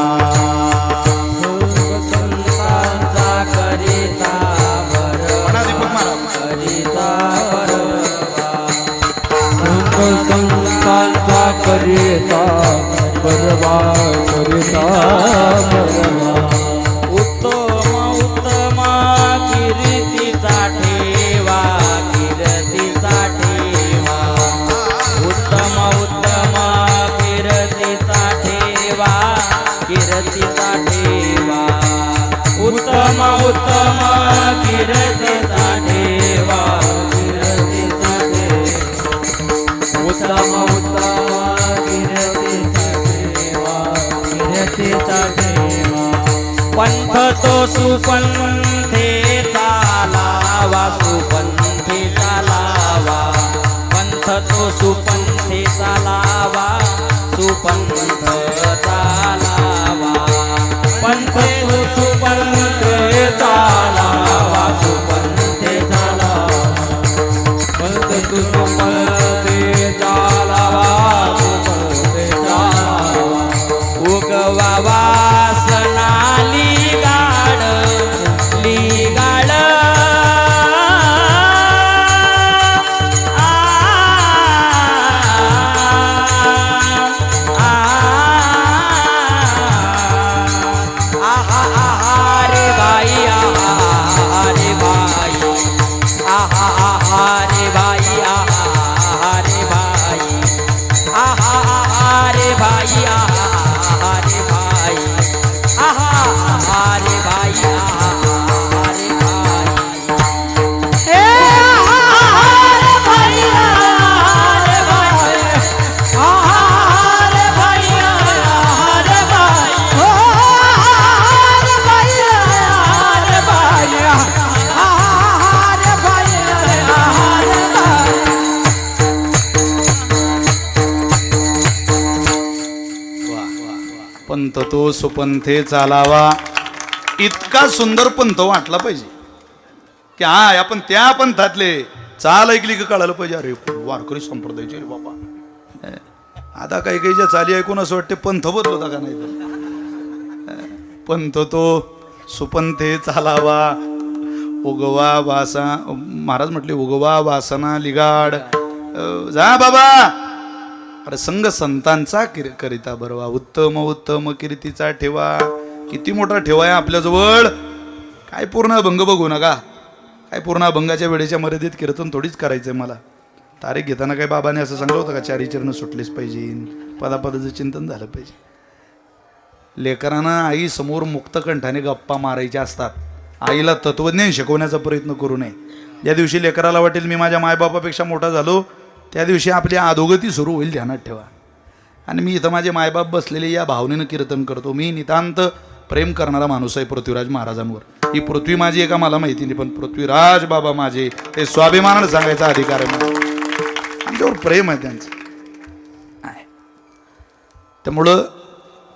संतांचा करिता म्हणा दीपक महाराज. करिता संतांचा करिता बरवा, करिता बरवा. उत्तम उत्तम कीर्तीचा ठेवा, कीर्तीचा ठेवा. उत्तम उत्तम कीर्तीचा ठेवा, कीर्तीचा ठेवा. उत्तम उत्तम कीर्तीचा ठेवा, कीर्तीचा ठेवा. उत्तम उत्तम कीर्तीचा ठेवा, कीर्तीचा ठेवा. पंथ तो सुपंथे चालावा, सुपंथे चालावा. पंथ तो सुपंथे चालावा, सुपंथ चालावा. पंथ तो सुपंथे चालावा, सुपंथे चालावा. पंथ तो सुपंथे चालावा, सुपंथे चालावा. उगवावा सनाली गाड, लिगाड. रे बाई, रे बाई, रे बाई, रे बाई, रे बाई, रे बाई, रे बाई, रे बाई. हे रे बाई, रे बाई, रे बाई, रे बाई. हो रे बाई, रे बाई, रे बाई, रे बाई. पंथ तो सुपंथे चालावा. इतका सुंदर पंथ वाटला पाहिजे की हा आपण त्या पंथातले चाल ऐकली की कळालं पाहिजे, अरे वारकरी संप्रदायाचे रे बाबा. आता काही काहीच्या चाली ऐकून असं वाटते पंथ बदलवता का नाही तर. पंथ तो सुपंथे चालावा उगवा वासा, महाराज म्हटले उगवा वासना लिगाड. जा बाबा, अरे संघ संतांचा करिता बरवा, उत्तम उत्तम कीर्तीचा ठेवा. किती मोठा ठेवा आहे आपल्याजवळ. काय पूर्ण अभंग बघू नका, काय पूर्ण अभंगाच्या वेळेच्या मर्यादित कीर्तन थोडीच करायचंय मला. तारीख घेताना काय बाबाने असं सांगलं होतं का चारी चरण सुटलेच पाहिजे, पदापदाचं चिंतन झालं पाहिजे. लेकरांना आई समोर मुक्तकंठाने गप्पा मारायच्या असतात. आईला तत्वज्ञान शिकवण्याचा प्रयत्न करू नये. ज्या दिवशी लेकराला वाटेल मी माझ्या मायबापापेक्षा मोठा झालो, त्या दिवशी आपली अधोगती सुरू होईल, ध्यानात ठेवा. आणि मी इथं माझे मायबाप बसलेले या भावनेनं कीर्तन करतो. मी नितांत प्रेम करणारा माणूस आहे पृथ्वीराज महाराजांवर. ही पृथ्वी माझी आहे का मला माहिती नाही, पण पृथ्वीराज बाबा माझे ते स्वाभिमानानं सांगायचा अधिकार आहे मला. आमच्यावर प्रेम आहे त्यांचं. त्यामुळं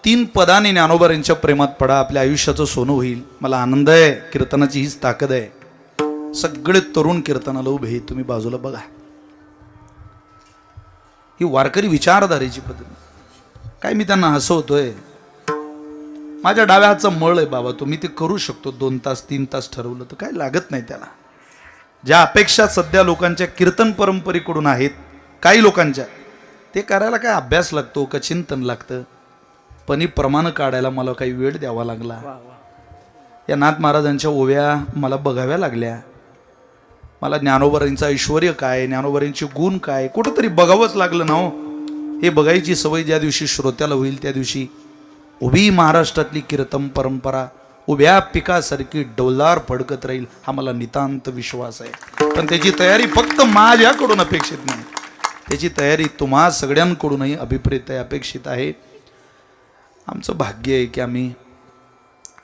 3 पदाने ज्ञानोबांच्या प्रेमात पडा, आपल्या आयुष्याचं सोनं होईल. मला आनंद आहे, कीर्तनाची हीच ताकद आहे. सगळे तरुण कीर्तनाला उभे आहेत, तुम्ही बाजूला बघा. ही वारकरी विचारधारेची पद्धत. काय मी त्यांना हसवतोय, माझ्या डाव्या हातचा मळ आहे बाबा, तुम्ही ते करू शकतो 2 तास 3 तास ठरवलं तर, काय लागत नाही त्याला. ज्या अपेक्षा सध्या लोकांच्या कीर्तन परंपरेकडून आहेत, काही लोकांच्या, ते करायला काय अभ्यास लागतो का चिंतन लागतं. पण ही प्रमाण काढायला मला काही वेळ द्यावा लागला. या नाथ महाराजांच्या ओव्या मला बघाव्या लागल्या. मला ज्ञानोबांचं ऐश्वर्य काय, ज्ञानोबांचे गुण काय, कुठंतरी बघावंच लागलं ना हो. हे बघायची सवय ज्या दिवशी श्रोत्याला होईल, त्या दिवशी उभी महाराष्ट्रातली कीर्तन परंपरा उभ्या पिकासारखी डौलार फडकत राहील, हा मला नितांत विश्वास आहे. पण त्याची तयारी फक्त माझ्याकडून अपेक्षित नाही, त्याची तयारी तुम्हा सगळ्यांकडूनही अभिप्रेत आहे, अपेक्षित आहे. आमचं भाग्य आहे की आम्ही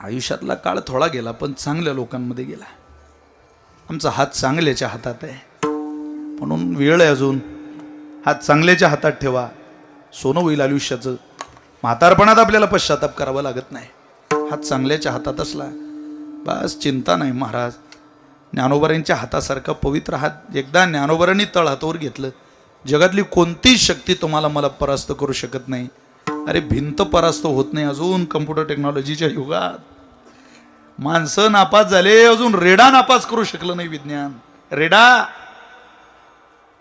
आयुष्यातला काळ थोडा गेला पण चांगल्या लोकांमध्ये गेला. आमचा हात चांगल्याच्या हातात आहे, म्हणून वेळ आहे अजून. हात चांगल्याच्या हातात ठेवा, सोनं होईल आयुष्याचं. म्हातारपणात आपल्याला पश्चाताप करावा लागत नाही. हात चांगल्याच्या हातात असला बस चिंता नाही. महाराज ज्ञानोबांच्या हातासारखा पवित्र हात एकदा ज्ञानोबांनी तळ हातावर घेतलं, जगातली कोणतीच शक्ती तुम्हाला मला परास्त करू शकत नाही. अरे भिंत परास्त होत नाही अजून कम्प्युटर टेक्नॉलॉजीच्या युगात. माणसं नापास झाले, अजून रेडा नापास करू शकलं नाही विज्ञान. रेडा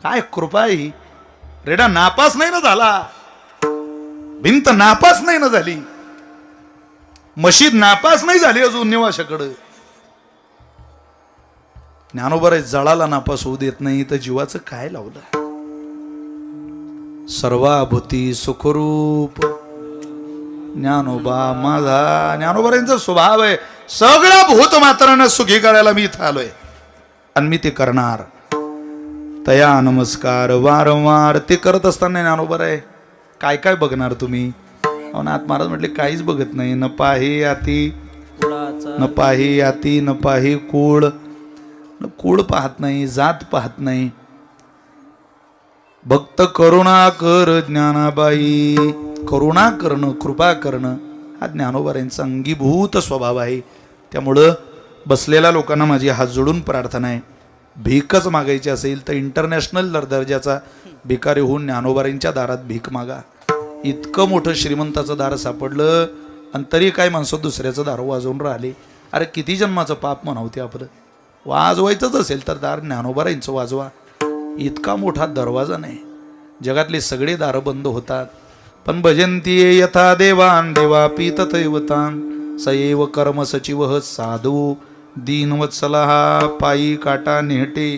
काय कृपा आहे ही. रेडा नापास नाही ना झाला, भिंत नापास नाही ना झाली, मशीद नापास नाही झाली अजून निवाशाकडं. ज्ञानोबा जळाला नापास होऊ देत नाही तर जीवाचं काय लावलं. सर्वाभूती सुखरूप ज्ञानोबा माझा. ज्ञानोबांचा स्वभाव आहे, सगळ्या भूत मात्रांना सुखी करायला मी इथं आलोय आणि मी ते करणार. तया नमस्कार वारंवार ते करत असताना ज्ञानोबा आहे. काय काय बघणार तुम्ही. नाथ महाराज म्हटले काहीच बघत नाही. न पाही आती, न पाही आती, न पाही कुळ, न कुळ पाहत नाही, जात पाहत नाही. भक्त करुणा कर ज्ञानाबाई. करुणा करणं, कृपा करणं हा ज्ञानोबांचा अंगीभूत स्वभाव आहे. त्यामुळं बसलेल्या लोकांना माझी हात जोडून प्रार्थना आहे, भीकच मागायची असेल तर इंटरनॅशनल दर्जाचा भिकारी होऊन ज्ञानोबांच्या दारात भीक मागा. इतकं मोठं श्रीमंताचं दार सापडलं आणि तरी काय माणसं दुसऱ्याचं दार वाजवून राहिले. अरे किती जन्माचं पाप म्हणावते आपलं. वाजवायचंच असेल तर दार ज्ञानोबांचं वाजवा. इतका मोठा दरवाजा नाही. जगातले सगळे दार बंद होतात, पण भजंती यथा देवान देवापी तथैवतान. सैव कर्म सचिव साधू दीनवत्सला पायी काटा नेहटे.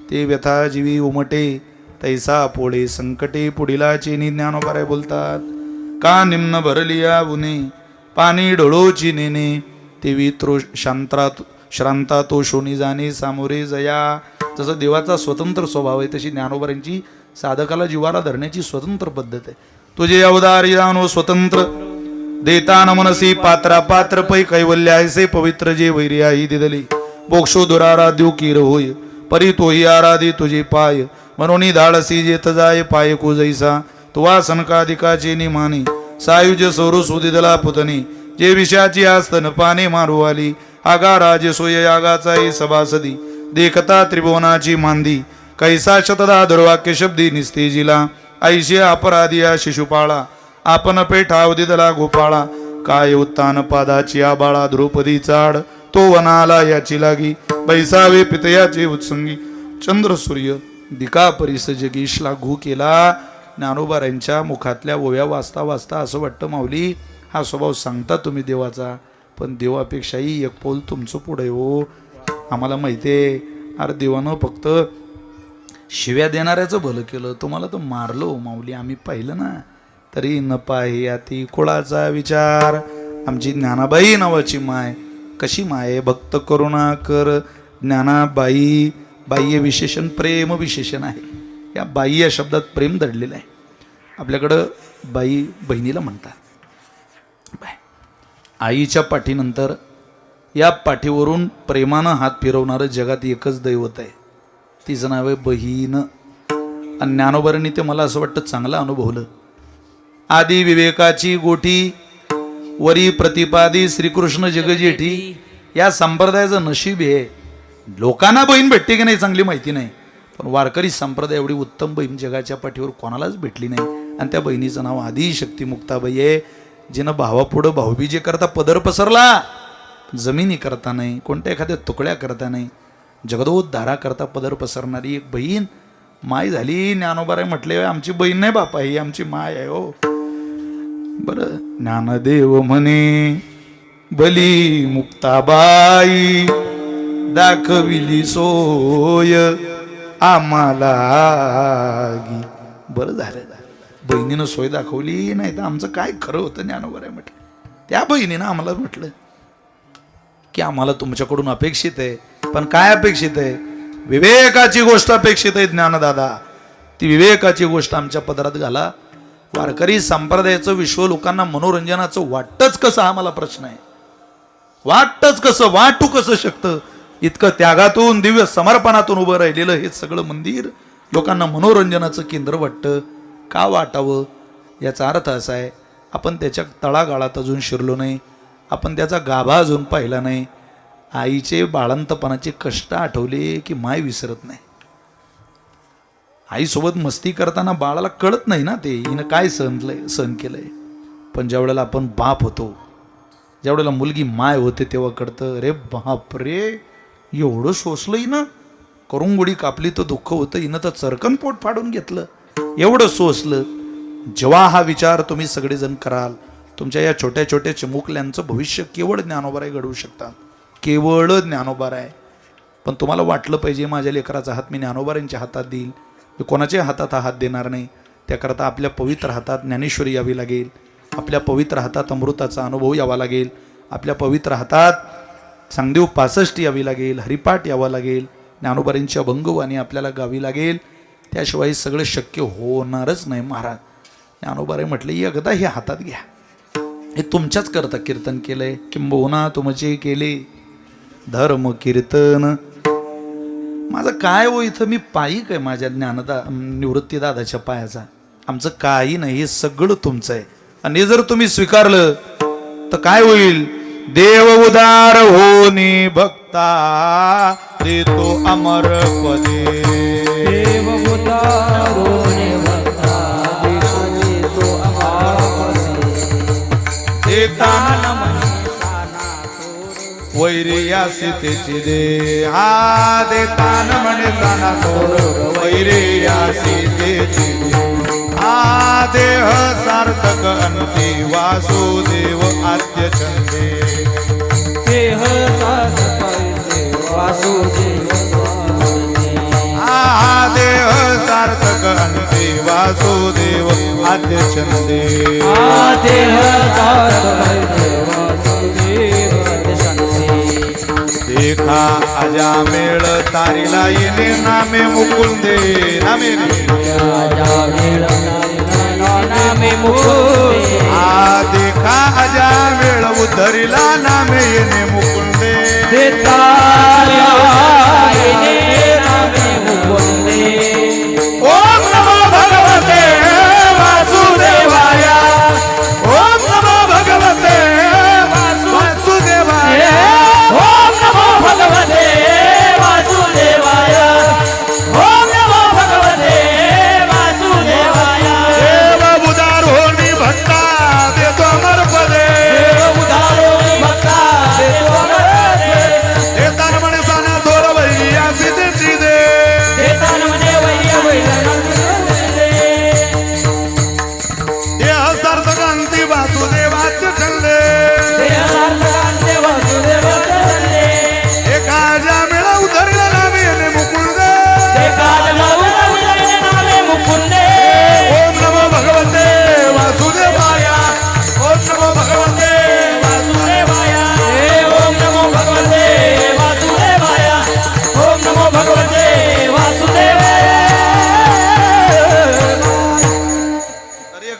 ते व्यथा जीवी उमटे तैसा पोळे संकटे पुढीला चेनी. ज्ञानोबा बोलतात का निम्न भरलिया उने पाणी डोळोची नेने. तेवी श्रांता तो शोनी जाणे सामोरे जया. जसं देवाचा स्वतंत्र स्वभाव आहे तशी ज्ञानोबांची साधकाला जीवाला धरण्याची स्वतंत्र पद्धत आहे. तुझे अवदारी जाणो स्वतंत्र देता न मनसी पात्रा पात्र पै कैवल्य ऐसे पवित्र जे वैर्याही दिदली. मोक्षो दुराराध्यू कीर होय परी तोही आराधी तुझे पाय. मनोनी धाडसी जेत जाय पाय कुजैसा. तुवा सनकाधिकाचे निमानी सायुज सौर सुदिदला पुतनी. जे विषयाची आस्तन पाने मारू आली. आगा राज सोय यागाचा सभासदी. देखता त्रिभुवनाची मांदी कैसा शतदा दुर्वाक्य शब्दी निस्तेजिला ऐशी अपराधिया शिशुपाळा आपण पेठाव दिदला गोपाळा काय उत्तान पादाची आबाळा द्रौपदी चाड तो वनाला याची लागी बैसावे पितयाची उत्संगी चंद्र सूर्य दिका परिस जगीशला घू केला. ज्ञानोबारांच्या मुखातल्या ओव्या वाचता वाचता असं वाटतं माऊली हा स्वभाव सांगता तुम्ही देवाचा, पण देवापेक्षाही एक पोल तुमचं पुढे हो. आम्हाला माहिती आहे अरे देवानं फक्त शिव्या देणाऱ्याचं भलं केलं, तुम्हाला तर मारलो हो माऊली, आम्ही पाहिलं ना. तरी न पाहे अति कुळाचा विचार. आमची ज्ञानाबाई नावाची माय कशी माय भक्त करुणा कर ज्ञानाबाई. बाई हे विशेषण प्रेम विशेषण आहे. या बाई या शब्दात प्रेम दडलेलं आहे. आपल्याकडं बाई बहिणीला म्हणतात. आईच्या पाठीनंतर या पाठीवरून प्रेमानं हात फिरवणारं जगात एकच दैवत आहे, तिचं नाव आहे बहीण. आणि ज्ञानोबारांनी ते मला असं वाटतं चांगलं अनुभवलं. आदी विवेकाची गोठी वरी प्रतिपादी श्रीकृष्ण जगजेठी. या संप्रदायाचं नशीब आहे. लोकांना बहीण भेटते की नाही चांगली माहिती नाही, पण वारकरी संप्रदाय एवढी उत्तम बहीण जगाच्या पाठीवर कोणालाच भेटली नाही. आणि त्या बहिणीचं नाव आदिशक्ती मुक्ताबाई आहे, जिनं भावापुढं भाऊबीजे करता पदर पसरला, जमिनी करता नाही, कोणत्या एखाद्या तुकड्या करता नाही, जगदोद्धारा करता पदर पसरणारी एक बहीण माय झाली. ज्ञानोबाराय म्हटले आमची बहीण नाही बापा, ही आमची माय आहे हो. बरं ज्ञानदेव म्हणे बली मुक्ताबाई दाखविली सोय आम्हाला. बरं झालं बहिणीनं सोय दाखवली, नाही तर आमचं काय खरं होतं. ज्ञानोबाराय म्हटलं त्या बहिणीनं आम्हाला म्हटलं की आम्हाला तुमच्याकडून अपेक्षित आहे, पण काय अपेक्षित आहे? विवेकाची गोष्ट अपेक्षित आहे ज्ञानदादा. ती विवेकाची गोष्ट आमच्या पदरात घाला. वारकरी संप्रदायाचं विश्व लोकांना मनोरंजनाचं वाटतच कसं हा मला प्रश्न आहे. वाटतच कसं, वाटू कसं शकतं? इतकं त्यागातून दिव्य समर्पणातून उभं राहिलेलं हे सगळं मंदिर लोकांना मनोरंजनाचं केंद्र वाटतं. का वाटावं? याचा अर्थ असा आहे आपण त्याच्या तळागाळात अजून शिरलो नाही, आपण त्याचा गाभा अजून पाहिला नाही. आईचे बाळंतपणाचे कष्ट आठवले की माय विसरत नाही. आईसोबत मस्ती करताना बाळाला कळत नाही ना ते हिनं काय सहन केलंय. पण ज्या वेळेला आपण बाप होतो, ज्या वेळेला मुलगी माय होते, तेव्हा कळतं रे बाप रे एवढं सोसलं हिनं, करुंगुडी कापली तर दुःख होतं, हिनं तर चरकन पोट फाडून घेतलं, एवढं सोसलं. जेव्हा हा विचार तुम्ही सगळेजण कराल, तुमच्या या छोट्या छोट्या चिमुकल्यांचं भविष्य केवळ ज्ञानोबाराय घडवू शकतात, केवळ ज्ञानोबाराय. पण तुम्हाला वाटलं पाहिजे माझ्या लेकराचा हात मी ज्ञानोबारांच्या हातात देईल, मी कोणाच्या हातात हा हात देणार नाही. त्याकरता आपल्या पवित्र हातात ज्ञानेश्वरी यावी लागेल, आपल्या पवित्र हातात अमृताचा अनुभव यावा लागेल, आपल्या पवित्र हातात चांगदेव 65 यावी लागेल, हरिपाठ यावा लागेल, ज्ञानोबारांची अभंगवाणी आपल्याला गावी लागेल. त्याशिवाय सगळं शक्य होणारच नाही. महाराज ज्ञानोबाराय म्हटले एकदा हे हातात घ्या, हे तुमच्याच करता कीर्तन केलंय, किंबहुना तुमचे केले धर्म कीर्तन. माझं काय हो इथं मी पायी काय माझ्या निवृत्ती दादाच्या पायाचा? आमचं काही नाही, हे सगळं तुमचं आहे. आणि हे जर तुम्ही स्वीकारलं तर काय होईल? देव उदार होनी भक्ता देतो अमर पदे. देव उदार होनी भक्ता देतो अमर पदे. देताना वैरियासी त्याची दे. हा देताना म्हणे जाना तोर वैरियासी त्याची दे. हा देह सार्थक अंती वासुदेव आद्य चंदे. देह सार्थक वासुदेव. हा देह सार्थक अंती वासुदेव आद्य चंदे. देह सार्थक वासुदेव आद्य चंदे. देखा अजामेळ तारीला येणे नामे मुकुंदे. नामे नामे मुकुंदे. आ देखा अजामेळ उद्धरिला नामे येणे मुकुंदे. देता येणे नामे मुकुंदे. ओम नमो भगवते वासुदेवाय. ओम नमो भगवते वासुदेवाय. ओम नमो भगवते वासुदेवाय.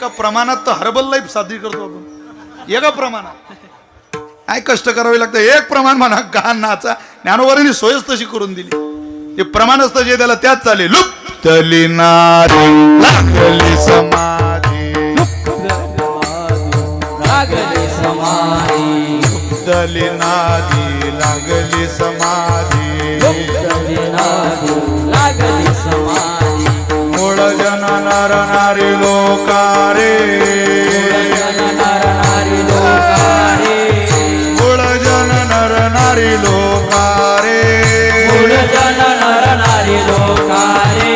एका प्रमाणात तर हर्बल लाईफ साजरी करतो आपण एका प्रमाणात काय कष्ट करावे लागतं एक प्रमाण म्हणा गान नाचा ज्ञानोबारांनी सोयच तशी करून दिली ते प्रमाण असतं जे त्याला त्याच चालेल लुप्तली नारी लागली समाधी लागली समाधी लुप्तली नादी लागली समाधी लागली समाधी मूळ जन नर नारी लोकारे नर नारी लोकारे मूळ जन नर नारी लोकारे मूळ जन नर नारी लोकारे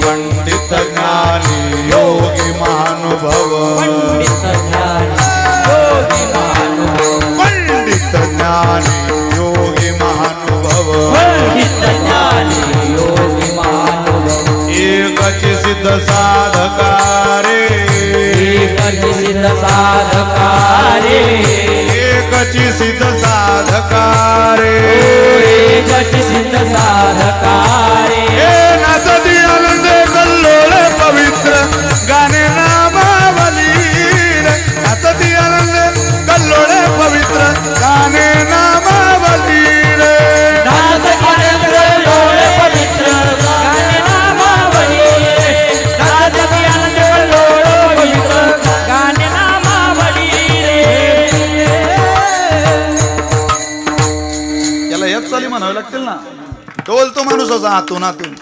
पंडित ज्ञानी योगी महानुभव पंडित ज्ञानी योगी महानुभव पंडित ज्ञानी योगी महानुभव पंडित ज्ञानी योगी महानुभव एकची सिद्ध साधकारे एकची सिद्ध साधकारे एकची सिद्ध साधकारे एकची सिद्ध साधकारे हे नाचती आनंदे कल्लोळ पवित्र गाणे नामावली रे नाचती आनंदे कल्लोळ पवित्र गाणे नामावली रे नाथ आनंद डोळे पवित्र गाणे नामावली नाथ आनंद डोळे पवित्र गाणे नामावली याला हेच चाली म्हणावे लागतील ना डोल तो माणूस असा आतून आतून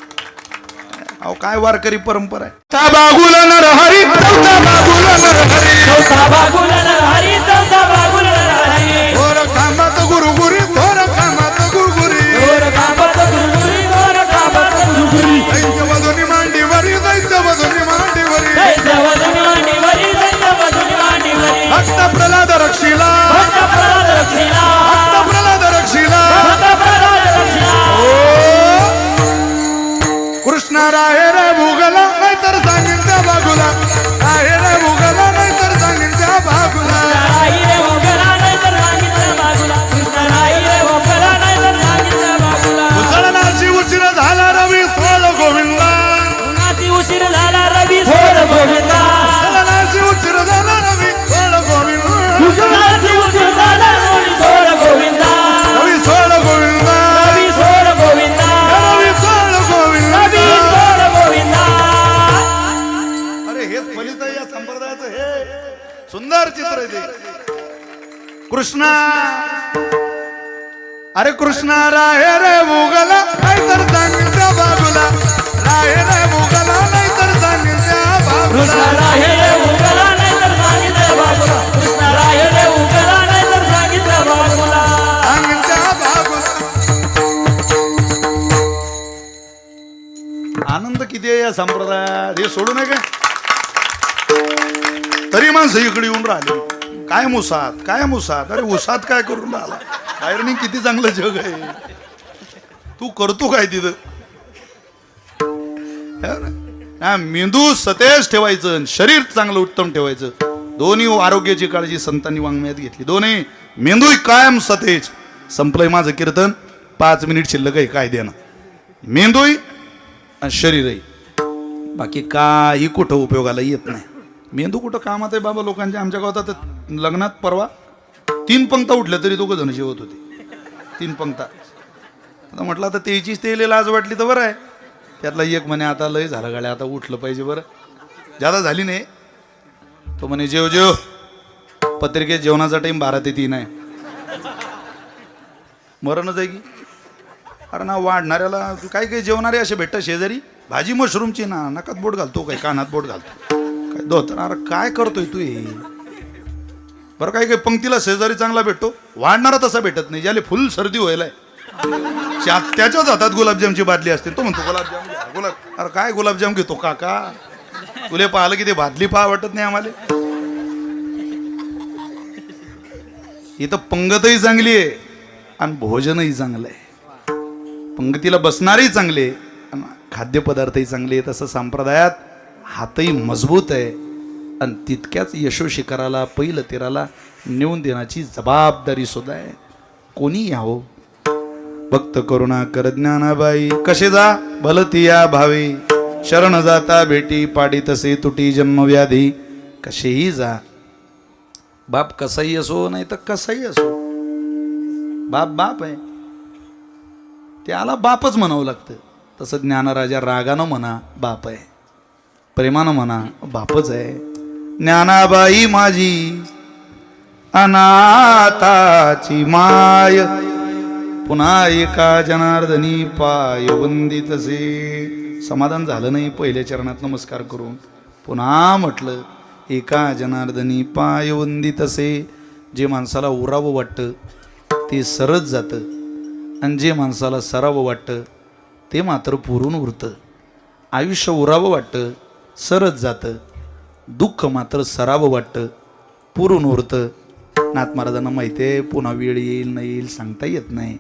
अहो काय वारकरी परंपरा आहे त्या बागुला नरहरी चौथा बागुला नरहरी चौथा बागुला नरहरी चौथा बागुला नरहरी थोर कामात गुरुगुरी थोर कामात गुरुगुरी गोर काबत गुरुरी गोर काबत गुरुरी दैत्य वधुनी मांडीवरी दैत्य वधुनी मांडीवरी दैवदुनी मांडीवरी दैवदुनी मांडीवरी भक्त प्रल्हाद रक्षिला भक्त प्रल्हाद रक्षिला भक्त प्रल्हाद रक्षिला भक्त प्रल्हाद रक्षिला कृष्णा राहे रे भुगला नाहीतर सांगीन त्या बागुला राहे रे भुगला नाहीतर सांगीन त्या बागुला राई रे ओगला नाही तर सांगितलं बागुला कृष्ण राई रे ओगला नाही तर सांगितलं बागुला उसळणाची उशीर झाला रवी सोळ गोविंदा उन्हाची उशीर झाला रवी सोड गोविंदा उसळणाची उशीर झाला रवी सोळ गोविंदा उन्हाची उशीर झाला रवी सोड गोविंदा रवी सोळ गोविंदा रवी सोड गोविंदा रवी सोळ गोविंदा रवी सोड गोविंदा अरे हेच फलित आहे या संप्रदायाचं हे सुंदर चित्र आहे ते कृष्णा अरे कृष्णा राहे रे भुगला नाहीतर सांगीन त्या बागुला राहे रे भुगला नाहीतर सांगीन त्या कृष्ण बागुला राहे रे उगला नाही तर सांगितलं बागुला कृष्ण राहे रे उगला नाही तर सांगितलं बागुला सांगीन त्या बागुला आनंद किती आहे या संप्रदायात हे सोडू नये काय तरी माणसं इकडे येऊन राहिले काय मुसात अरे उसात काय करून राहिला बाहेरनी किती चांगलं जग आहे तू करतो काय तिथं हा, मेंदू सतेज ठेवायचं आणि शरीर चांगलं उत्तम ठेवायचं दोन्ही आरोग्याची काळजी संतांनी वाङ्मयात घेतली दोन्ही मेंदू कायम सतेज संपलंय माझं कीर्तन 5 मिनिट शिल्लक आहे काय देणं मेंदूही आणि शरीरही बाकी काही कुठं उपयोगाला येत नाही मेंदू कुठं कामात आहे बाबा लोकांच्या आमच्या गावात आता लग्नात परवा 3 पंक्ता उठल्या तरी दोघं जण जेवत होते 3 पंक्ता आता म्हटलं आता त्याचीच ते लाज वाटली तर बरं आहे त्यातला एक म्हणे आता लय झालं गाड्या आता उठलं पाहिजे बरं ज्यादा झाली नाही तो म्हणे जेव जेव पत्रिकेत जेवणाचा टाइम 12 ते 3 आहे मरणच आहे की अरे ना वाढणाऱ्याला काय काही जेवणारे असे भेटतात शेजारी भाजी मशरूमची ना नकात बोट घालतो काय कानात बोट घालतो काय धोतर अरे काय करतोय तू हे बरं काय काय पंक्तीला शेजारी चांगला भेटतो वाढणारा तसा भेटत नाही ज्याला फुल सर्दी व्हायलाय त्याच्याच हातात गुलाबजामची बादली असते तो म्हणतो गुलाबजाम घ्या, गुलाब अरे काय गुलाबजाम घेतो काका तुले पाहिलं की ते बादली पहा वाटत नाही आम्हाला इथं पंगतही चांगली आहे आणि भोजनही चांगलं आहे पंगतीला बसणारही चांगले आणि खाद्यपदार्थही चांगले आहेत असं संप्रदायात हातही मजबूत आहे आणि तितक्याच यशोशिखराला पहिलं तेराला नेऊन देण्याची जबाबदारी सुद्धा आहे कोणी यावं भक्त करुणा कर ज्ञानाबाई कसे जा भलती या भावी शरण जाता भेटी पाडी तसे तुटी जन्मव्याधी कसेही जा, बाप कसाही असो नाही तर कसाही असो, बाप बाप आहे, त्याला बापच म्हणावं लागतं. तसं ज्ञानराजा रागानं म्हणा बाप आहे, प्रेमानं म्हणा बापच आहे. ज्ञानाबाई माझी अनाथाची माय, पुन्हा एका जनार्दनी पाय वंदितसे. समाधान झालं नाही पहिल्या चरणात नमस्कार करून, पुन्हा म्हटलं एका जनार्दनी पाय वंदितसे. जे माणसाला उरावं वाटतं ते सरच जातं, आणि जे माणसाला सरावं वाटतं ते मात्र पुरून उरतं. आयुष्य उरावं वाटतं सरच जातं, दुःख मात्र सरावं वाटतं पुरून उरतं. नाथ महाराजांना माहिती आहे पुन्हा वेळ येईल नाही येईल सांगता येत नाही.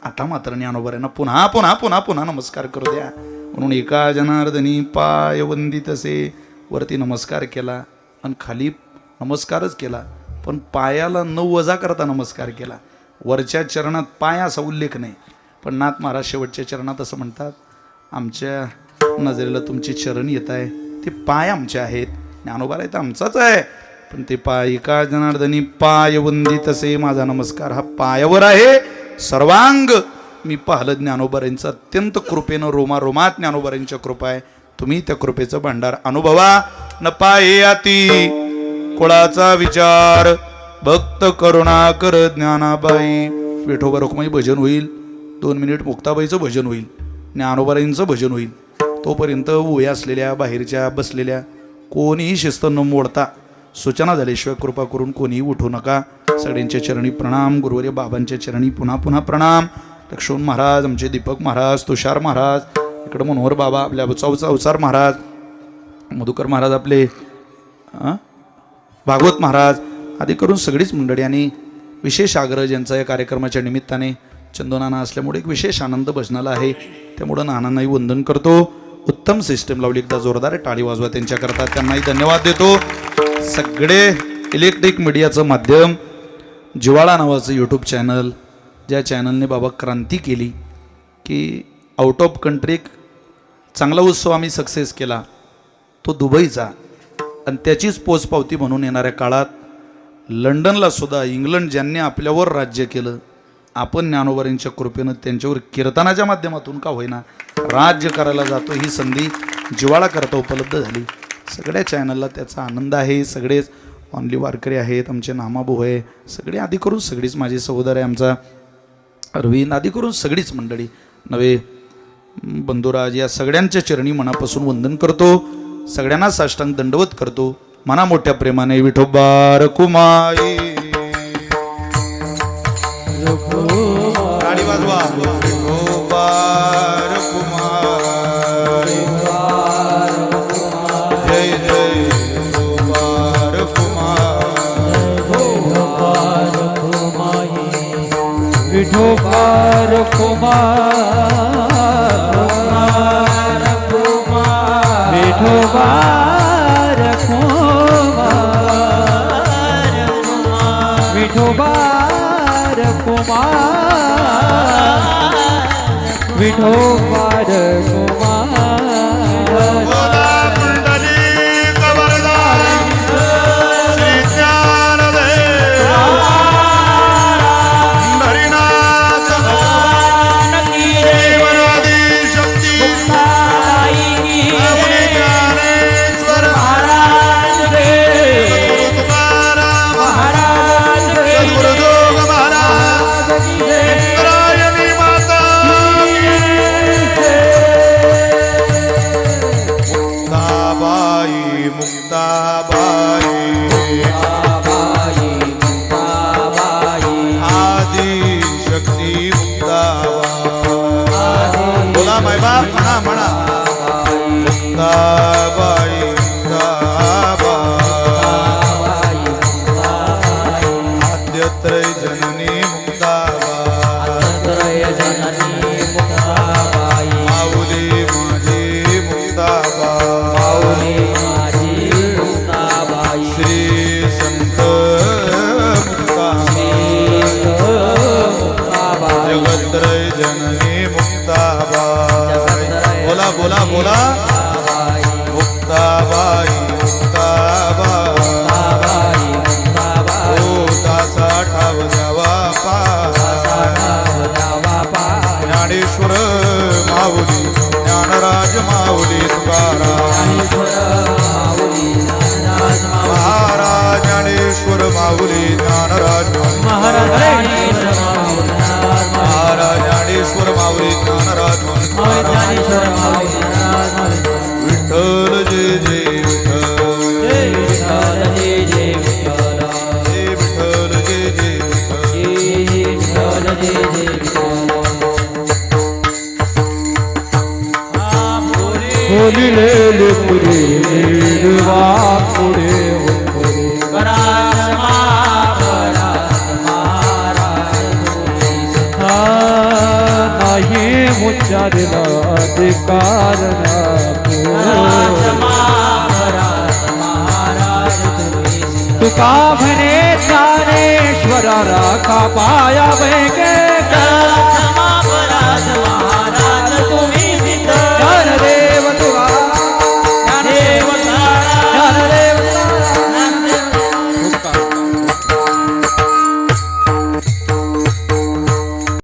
आता मात्र ज्ञानोबाऱ्यांना पुन्हा पुन्हा पुन्हा पुन्हा नमस्कार करू द्या. म्हणून एका जनार्दनी पाय वंदितसे, वरती नमस्कार केला आणि खाली नमस्कारच केला, पण पायाला न वजा करता नमस्कार केला. वरच्या चरणात पाय असा उल्लेख नाही, पण नाथ महाराज शेवटच्या चरणात असं म्हणतात, आमच्या नजरेला तुमचे चरण येत आहे, ते पाय आमचे आहेत. ज्ञानोबा आहे तर आमचाच आहे, पण ते पाय एका जनार्दनी पाय वंदितसे. माझा नमस्कार हा पायावर आहे. सर्वांग मी पाहिलं ज्ञानोबाऱ्यांचं अत्यंत कृपेनं, रोमारोमात ज्ञानोबाऱ्यांच्या कृपा आहे. तुम्ही त्या कृपेचं भांडार अनुभवा. न पाये आती कुळाचा विचार, भक्त करुणाकर ज्ञानाबाई. विठोबा रुक्माई भजन होईल, 2 मिनिट मुक्ताबाईचं भजन होईल, ज्ञानोबाईंचं भजन होईल. तोपर्यंत वया असलेल्या बाहेरच्या बसलेल्या कोणीही शिस्त न मोडता, सूचना झाल्याशिवाय कृपा करून कोणीही उठू नका. सगळ्यांच्या चरणी प्रणाम. गुरुवर्य बाबांच्या चरणी पुन्हा पुन्हा प्रणाम. लक्ष्मण महाराज, आमचे दीपक महाराज, तुषार महाराज, इकडं मनोहर बाबा, आपल्या अवचार महाराज, मधुकर महाराज, आपले भागवत महाराज आदी करून सगळीच मंडळी. आणि विशेष आग्रह ज्यांचा या कार्यक्रमाच्या निमित्ताने चंदोनाना असल्यामुळे एक विशेष आनंद भजनाला आहे, त्यामुळं नानांनाही वंदन करतो. उत्तम सिस्टम लावली, एकदा जोरदार टाळी वाजवा त्यांच्याकरता, त्यांनाही धन्यवाद देतो. सगळे इलेक्ट्रिक मीडियाचं माध्यम, जिवाळा नावाचं यूट्यूब चॅनल, ज्या चॅनलने बाबा क्रांती केली की आउट ऑफ कंट्री एक चांगला उत्सव आम्ही सक्सेस केला, तो दुबईचा, आणि त्याचीच पोचपावती म्हणून येणाऱ्या काळात लंडनला सुद्धा, इंग्लंड ज्यांनी आपल्यावर राज्य केलं, आपण ज्ञानोबाऱ्यांच्या कृपेनं त्यांच्यावर कीर्तनाच्या माध्यमातून का होईना राज्य करायला जातो. ही संधी जिवाळा करता उपलब्ध झाली. सगळ्या चॅनलला त्याचा आनंद आहे. सगळेच ऑनली वारकरी आहेत, आमचे नामाभाऊ आहे, सगळे आधी करून सगळीच माझे सहोदर आहे, आमचा अरविंद, आधी करून सगळीच मंडळी, नवे बंधुराज, या सगळ्यांच्या चरणी मनापासून वंदन करतो. सगळ्यांना साष्टांग दंडवत करतो. मना मोठ्या प्रेमाने विठोबा रखुमाई. टाळी वाजवा. विठोबा रखुमाई. जय जय विठोबा रखुमाई. विठोबा विठोबार माऊली ज्ञानराज माऊली महाराज ज्ञानेश्वर माऊली महाराज ज्ञानेश्वर माऊली ज्ञानराज माऊली ज्ञानेश्वर माऊली विठ्ठल जय जय विठ्ठल जय विठ्ठल जय जय विठ्ठल जय विठ्ठल जय जय विठ्ठल जय विठ्ठल जय जय बोलिले पुरे निर्वा पुढे पुरे परात्मा नाही उच्चारला अधिकार तुका म्हणे ज्ञानेश्वरा राखा पाया बैगे